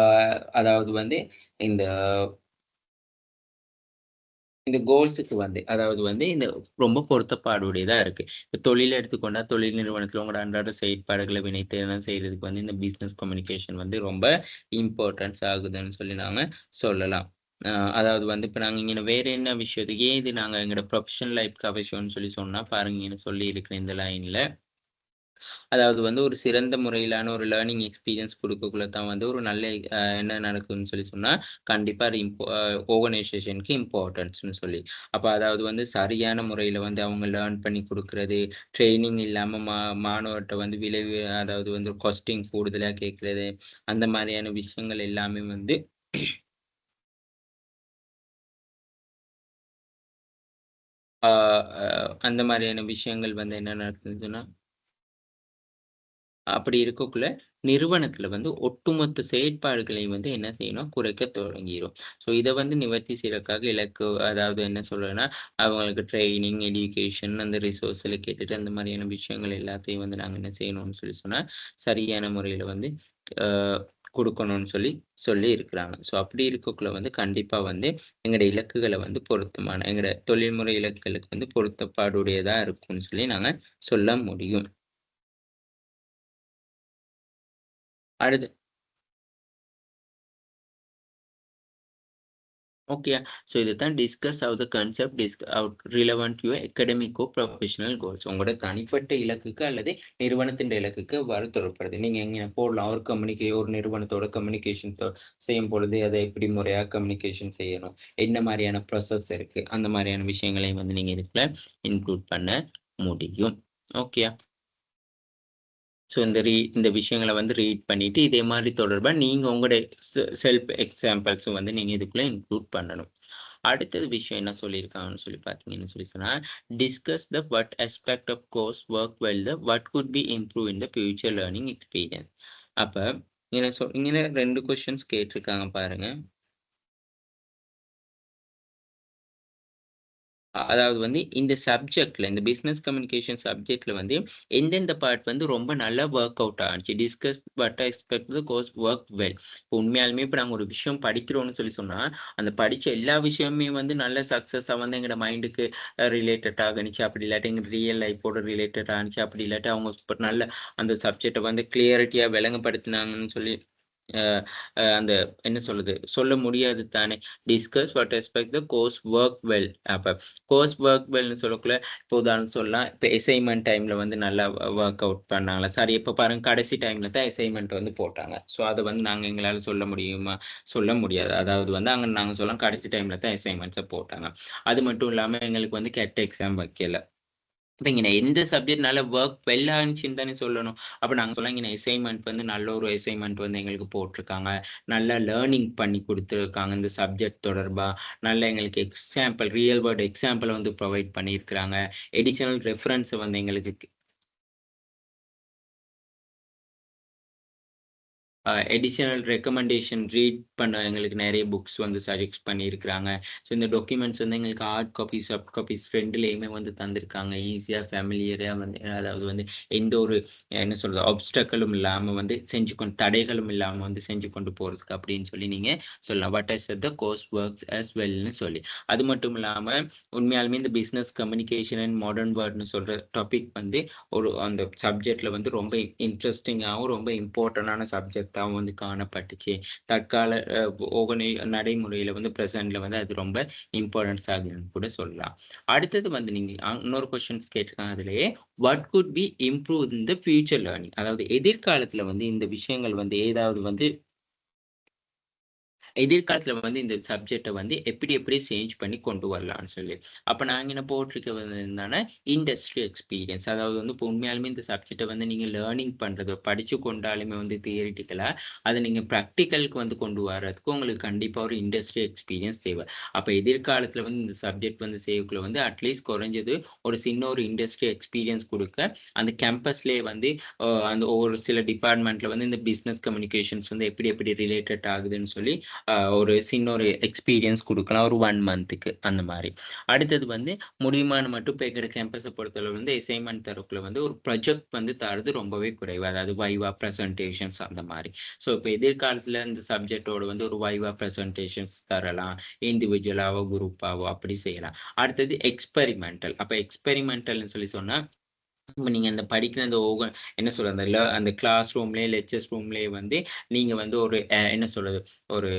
அதாவது வந்து இந்த இந்த கோல்ஸுக்கு வந்து அதாவது வந்து இந்த ரொம்ப பொருத்தப்பாடுடையதா இருக்கு. இப்ப தொழில் எடுத்துக்கொண்டா, தொழில் நிறுவனத்தில உங்களோட அன்றாட செயற்பாடுகள வினைத்திறனா செய்றதுக்கு வந்து இந்த பிசினஸ் கம்யூனிகேஷன் வந்து ரொம்ப இம்பார்ட்டன்ஸ் ஆகுதுன்னு சொல்லி நாம சொல்லலாம். அ அதாவது வந்து இப்ப நாங்க இங்க வேற என்ன விஷயத்துக்கு ஏன் இது நாங்க எங்களோட ப்ரொஃபஷனல் லைஃப்க்கு அவசியம்னு சொல்லி பாருங்க இங்கன சொல்லியிருக்கிறேன் இந்த லைன்ல. அதாவது வந்து ஒரு சிறந்த முறையிலான ஒரு லேர்னிங் எக்ஸ்பீரியன்ஸ் குடுக்கக்குள்ள தான் வந்து ஒரு நல்ல என்ன நடக்குதுன்னு சொன்னா, கண்டிப்பா அது ஆர்கனைசேஷனுக்கு இம்பார்ட்டன்ஸ்ன்னு சொல்லி. அப்ப அதாவது வந்து சரியான முறையில வந்து அவங்க லேர்ன் பண்ணி குடுக்குறது, ட்ரெய்னிங் இல்லாம மாணவர்ட்ட வந்து அதாவது வந்து கொஸ்டின் கூடுதலா கேட்கிறது, அந்த மாரியான விஷயங்கள் எல்லாமே வந்து ஆ அ அந்த மாரியான விஷயங்கள் வந்து என்ன நடக்குதுன்னா அப்படி இருக்கக்குள்ள, நிறுவனத்தில வந்து ஒட்டுமொத்த செயற்பாடுகளையும் வந்து என்ன செய்யணும், குறைக்க தொடங்கிரும். இத வந்து நிவர்த்தி செய்றதுக்காக இலக்கு அதாவது என்ன சொல்றேன்னா, அவங்களுக்கு ட்ரெய்னிங், எடுகேஷன் அந்த ரிசோர்ஸ்ல கேட்டுட்டு அந்த மாரியான விஷயங்கள் எல்லாத்தையும் வந்து நாங்க என்ன செய்யணும்னு சொன்னா, சரியான முறையில வந்து அ குடுக்கணும்னு சொல்லி இருக்கிறாங்க. அப்படி இருக்கக்குள்ள வந்து கண்டிப்பா வந்து எங்களோட இலக்குகள வந்து எங்களோட தொழில்முறை இலக்குகளுக்கு வந்து பொருத்தப்பாடுடையதா இருக்கும்னு சொல்லி நாங்க சொல்ல முடியும். அடுத்து ஓகேயா. இதுதான் discuss how the concept relevant your academic professional goals. உங்களோட தனிப்பட்ட இலக்குக்கு அல்லது நிறுவனத்தின் இலக்குக்கு எவ்வாறு தொடர்படுது. நீங்க எங்க போடலாம் ஒரு நிறுவனத்தோட கம்யூனிகேஷன் செய்யும் பொழுது அதை எப்படி முறையா கம்யூனிகேஷன் செய்யணும். என்ன மாரியான ப்ராசஸ் இருக்கு. அந்த மாரியான விஷயங்களையும் வந்து நீங்க இதுக்குள்ள இன்க்ளூட் பண்ண முடியும். ஓகேயா. இந்த விஷயங்கள வந்து ரீட் பண்ணிட்டு, இதே மாரி தொடர்பா நீங்க உங்களுடைய செல்ஃப் எக்ஸாம்பிள்ஸும் வந்து நீங்க இதுக்குள்ள இன்க்ளூட் பண்ணணும். அடுத்தது விஷயம் என்ன சொல்லியிருக்காங்கன்னு பார்த்தீங்கன்னு சொன்னா, discuss the what aspect of course work well what good be improve in the future learning experience. அப்ப இங்கன 2 கொஸ்டின்ஸ் கேட்டிருக்காங்க பாருங்க. அதாவது வந்து இந்த சப்ஜெக்ட்ல இந்த பிசினஸ் கம்யூனிகேஷன் சப்ஜெக்ட்ல வந்து எந்தெந்த பார்ட் வந்து ரொம்ப நல்லா வொர்க் அவுட் ஆச்சு. Discuss but I expect the course work well. உண்மையாலுமே இப்ப நாங்க ஒரு விஷயம் படிக்கிறோம்னு சொன்னா, அந்த படிச்ச எல்லா விஷயமுமே வந்து நல்ல சக்சஸா வந்து எங்கட மைண்டுக்கு ரிலேட்டட் ஆகுனுச்சு. அப்படி இல்லாட்டி எங்க ரியல் லைஃப்போட ரிலேட்டட் ஆனுச்சு. அப்படி இல்லாட்டி அவங்க நல்ல அந்த சப்ஜெக்ட்ட வந்து கிளியாரிட்டியா விளங்கப்படுத்தினாங்கன்னு சொல்லி அந்த என்ன சொல்லுது? சொல்ல முடியாது தானே. Discuss what respect the course work well. அப்ப கோர்ஸ் வொர்க் வெல்ன்னு சொல்லக்குள்ள, இப்போ உதாரணம் சொல்லலாம். இப்ப அசைன்மென்ட் டைம்ல வந்து நல்லா வொர்க் அவுட் பண்ணாங்களா? சார் இப்ப பாருங்க கடைசி டைம்ல தான் அசைன்மென்ட் வந்து போட்டாங்க. ஸோ அத வந்து நாங்க எங்களால சொல்ல முடியுமா? சொல்ல முடியாது. அதாவது வந்து அங்க நாங்க சொல்லலாம் கடைசி டைம்ல தான் அசைன்மென்ட்ஸ போட்டாங்க. அது மட்டும் இல்லாம எங்களுக்கு வந்து கெட் எக்ஸாம் வைக்கல. இப்ப இங்கன எந்த சப்ஜெக்ட்னால வொர்க் வெல் ஆச்சுன்னு தானே சொல்லணும். அப்ப நாங்க சொல்லலாம் இங்கன அசைன்மென்ட் வந்து நல்ல ஒரு அசைன்மென்ட் வந்து எங்களுக்கு போட்டுருக்காங்க. நல்லா லேர்னிங் பண்ணி குடுத்துருக்காங்க இந்த சப்ஜெக்ட் தொடர்பா. நல்ல எங்களுக்கு எக்ஸாம்பிள் ரியல் வேர்ல்ட் எக்ஸாம்பிள் வந்து ப்ரொவைட் பண்ணியிருக்கிறாங்க. அடிஷனல் ரெஃபரன்ஸ் வந்து எங்களுக்கு அடிஷனல் ரெக்கமெண்டேஷன் ரீட் பண்ண எங்களுக்கு நெறைய புக்ஸ் வந்து சஜெஸ்ட் பண்ணியிருக்கிறாங்க. ஸோ இந்த டாக்குமெண்ட்ஸ் வந்து எங்களுக்கு ஹார்ட் காப்பி, சாஃப்ட் காப்பீஸ் 2லயுமே வந்து தந்திருக்காங்க. ஈஸியா ஃபேமிலியரா வந்து அதாவது வந்து எந்த ஒரு என்ன சொல்றது ஆப்ஸ்டக்கிளும் இல்லாம வந்து தடைகளும் இல்லாம வந்து செஞ்சு கொண்டு போறதுக்கு அப்படின்னு சொல்லி நீங்க சொல்லலாம். What I said the course works as வெல்ன்னு சொல்லி. அது மட்டும் இல்லாம உண்மையாலுமே இந்த பிசினஸ் கம்யூனிகேஷன் அண்ட் மாடர்ன் வேர்ல்ட்ன்னு சொல்ற டாபிக் வந்து அந்த சப்ஜெக்ட்ல வந்து ரொம்ப இன்ட்ரஸ்டிங்காவும், ரொம்ப இம்பார்ட்டன்டான சப்ஜெக்ட்டாவும் வந்து காணப்பட்டுச்சு. தற்கால நடைமுறையில வந்து பிரசன்ட்ல வந்து அது ரொம்ப இம்பார்ட்டன்ஸ் ஆகுதுன்னு கூட சொல்லலாம். அடுத்தது வந்து நீங்க இன்னொரு கொஸ்டின்ஸ் கேட்டிருக்காங்க அதிலேயே. What good be improve in the future learning? அதாவது எதிர்காலத்துல வந்து இந்த விஷயங்கள் வந்து ஏதாவது வந்து எதிர்காலத்துல வந்து இந்த சப்ஜெக்ட்ட வந்து எப்படி எப்படி சேஞ்ச் பண்ணி கொண்டு வரலாம்னு சொல்லி. அப்ப நாங்க என்ன போட்டிருக்கிறது வந்து என்னன்னா, இண்டஸ்ட்ரி எக்ஸ்பீரியன்ஸ். அதாவது வந்து இப்போ உண்மையாலுமே இந்த சப்ஜெக்ட்ட வந்து நீங்க லேர்னிங் பண்றது, படிச்சு கொண்டாலுமே வந்து தியரிட்டிக்கலா, அத நீங்க பிராக்டிகலுக்கு வந்து கொண்டு வரதுக்கு உங்களுக்கு கண்டிப்பா ஒரு இண்டஸ்ட்ரி எக்ஸ்பீரியன்ஸ் தேவை. அப்ப எதிர்காலத்துல வந்து இந்த சப்ஜெக்ட் வந்து செய்யக்குள்ள வந்து அட்லீஸ்ட் குறைஞ்சது ஒரு சின்ன ஒரு இண்டஸ்ட்ரி எக்ஸ்பீரியன்ஸ் குடுக்க, அந்த கேம்பஸ்லயே வந்து அந்த ஒரு சில டிபார்ட்மெண்ட்ல வந்து இந்த பிசினஸ் கம்யூனிகேஷன்ஸ் வந்து எப்படி எப்படி ரிலேட்டட் ஆகுதுன்னு சொல்லி ஒரு சின்ன ஒரு எக்ஸ்பீரியன்ஸ் குடுக்கலாம். ஒரு 1 மந்த்துக்கு அந்த மாரி. அடுத்தது வந்து முடியுமான்னு மட்டும் இப்ப எங்கட கேம்பஸ பொறுத்தளவு வந்து அசைன்மென்ட் தரக்குள்ள வந்து ஒரு ப்ராஜெக்ட் வந்து தர்றது ரொம்பவே குறைவு. அதாவது வைவா, பிரசன்டேஷன்ஸ் அந்த மாரி. ஸோ இப்ப எதிர்காலத்துல இந்த சப்ஜெக்ட்டோட வந்து ஒரு வைவா பிரசன்டேஷன்ஸ் தரலாம். இண்டிவிஜுவலாவோ, குரூப்பாவோ அப்படி செய்யலாம். அடுத்தது எக்ஸ்பெரிமெண்டல். அப்ப எக்ஸ்பெரிமெண்டல்ன்னு சொல்லி சொன்னா இப்ப நீங்க அந்த படிக்கிற அந்த என்ன சொல்றது அந்த கிளாஸ் ரூம்லயே, லெக்சர்ஸ் ரூம்லயே வந்து நீங்க வந்து ஒரு என்ன சொல்றது? ஒரு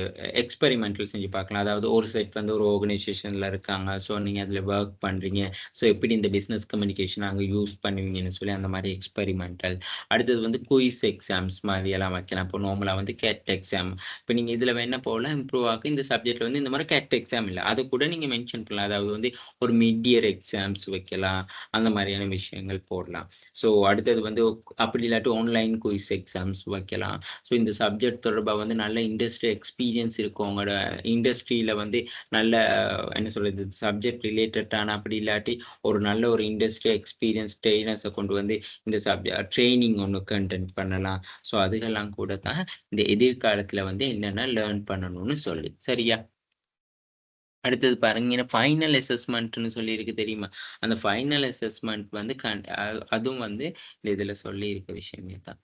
எக்ஸ்பெரிமெண்டல் செஞ்சு பார்க்கலாம். அதாவது ஒரு செட் வந்து ஒரு ஆர்கனைசேஷன்ல இருக்காங்க. ஸோ நீங்க அதுல வொர்க் பண்றீங்க. ஸோ எப்படி இந்த பிசினஸ் கம்யூனிகேஷன் அங்க யூஸ் பண்ணுவீங்கன்னு சொல்லி அந்த மாரி எக்ஸ்பெரிமெண்டல். அடுத்தது வந்து குயிஸ் எக்ஸாம்ஸ் மாரி எல்லாம் வைக்கலாம். இப்போ நார்மலா வந்து கேட் எக்ஸாம். இப்ப நீங்க இதுல வேணா போல இம்ப்ரூவ் ஆக இந்த சப்ஜெக்ட்ல வந்து இந்த மாரி கேட் எக்ஸாம் இல்ல. அத கூட நீங்க மென்ஷன் பண்ணலாம். அதாவது வந்து ஒரு மிட் இயர் எக்ஸாம்ஸ் வைக்கலாம். அந்த மாரியான விஷயங்கள் போடலாம். ஸோ அடுத்தது வந்து அப்படி இல்லாட்டி ஆன்லைன் குயிஸ் எக்ஸாம்ஸ் வைக்கலாம். ஸோ இந்த சப்ஜெக்ட் தொடர்பா வந்து நல்ல இண்டஸ்ட்ரி எக்ஸ்பீரியன்ஸ் இருக்கும். உங்களோட இண்டஸ்ட்ரியில வந்து நல்ல என்ன சொல்றது? சப்ஜெக்ட் ரிலேட்டடான அப்படி இல்லாட்டி ஒரு நல்ல ஒரு இண்டஸ்ட்ரி எக்ஸ்பீரியன்ஸ் ட்ரெய்னர்ஸ கொண்டு வந்து இந்த ட்ரெய்னிங் ஒண்ணு கண்டக்ட் பண்ணலாம். ஸோ அதுகெல்லாம் கூட தான் இந்த எதிர்காலத்துல வந்து என்னென்ன லேர்ன் பண்ணணும்னு சொல்லி. சரியா? அடுத்தது பாருங்க. ஏன்னா ஃபைனல் அசஸ்மென்ட்ன்னு சொல்லி இருக்கு தெரியுமா? அந்த ஃபைனல் அசஸ்மென்ட் வந்து அதுவும் வந்து இந்த இதுல சொல்லியிருக்க விஷயமே தான்.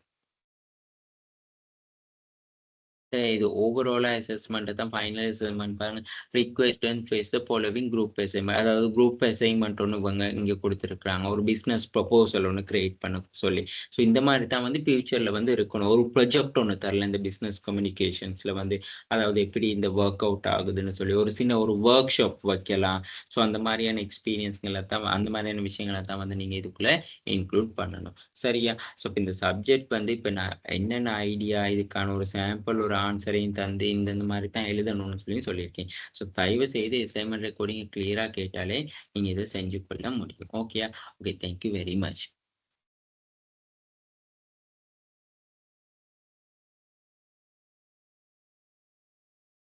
இது ஓவராலா அசஸ்மென்ட் தான் ஃபைனல் அசஸ்மென்ட் பாருங்க. Request and face the following group assignment. அதாவது குரூப் அசைன்மென்ட் ஒண்ணு இங்க குடுத்திருக்காங்க. ஒரு பிசினஸ் ப்ரொபோசல் ஒண்ணு கிரியேட் பண்ண சொல்லி. ஸோ இந்த மாரி தான் வந்து ஃபியூச்சர்ல வந்து இருக்கணும். ஒரு ப்ராஜெக்ட் ஒண்ணு தரலாம் இந்த பிசினஸ் கம்யூனிகேஷன்ஸ்ல வந்து. அதாவது எப்படி இந்த வொர்க் அவுட் ஆகுதுன்னு சொல்லி ஒரு சின்ன ஒரு வொர்க் ஷாப் வைக்கலாம். ஸோ அந்த மாரியான எக்ஸ்பீரியன்ஸ்கள தான் அந்த மாரியான விஷயங்கள தான் வந்து நீங்க இதுக்குள்ள இன்க்ளூட் பண்ணணும். சரியா? ஸோ இப்ப இந்த சப்ஜெக்ட் வந்து இப்ப நான் என்னென்ன ஐடியா இதுக்கான ஒரு சாம்பிள் ஒரு ஆன்ஸரையும் தந்து இந்த மாரி தான் எழுதணும்னு சொல்லியிருக்கேன். ஸோ தயவு செய்து அசைன்மென்ட் ரெக்கார்டிங்க கிளியரா கேட்டாலே நீங்க இத செஞ்சு கொள்ள முடியும். ஓகேயா? Okay. Thank you very much.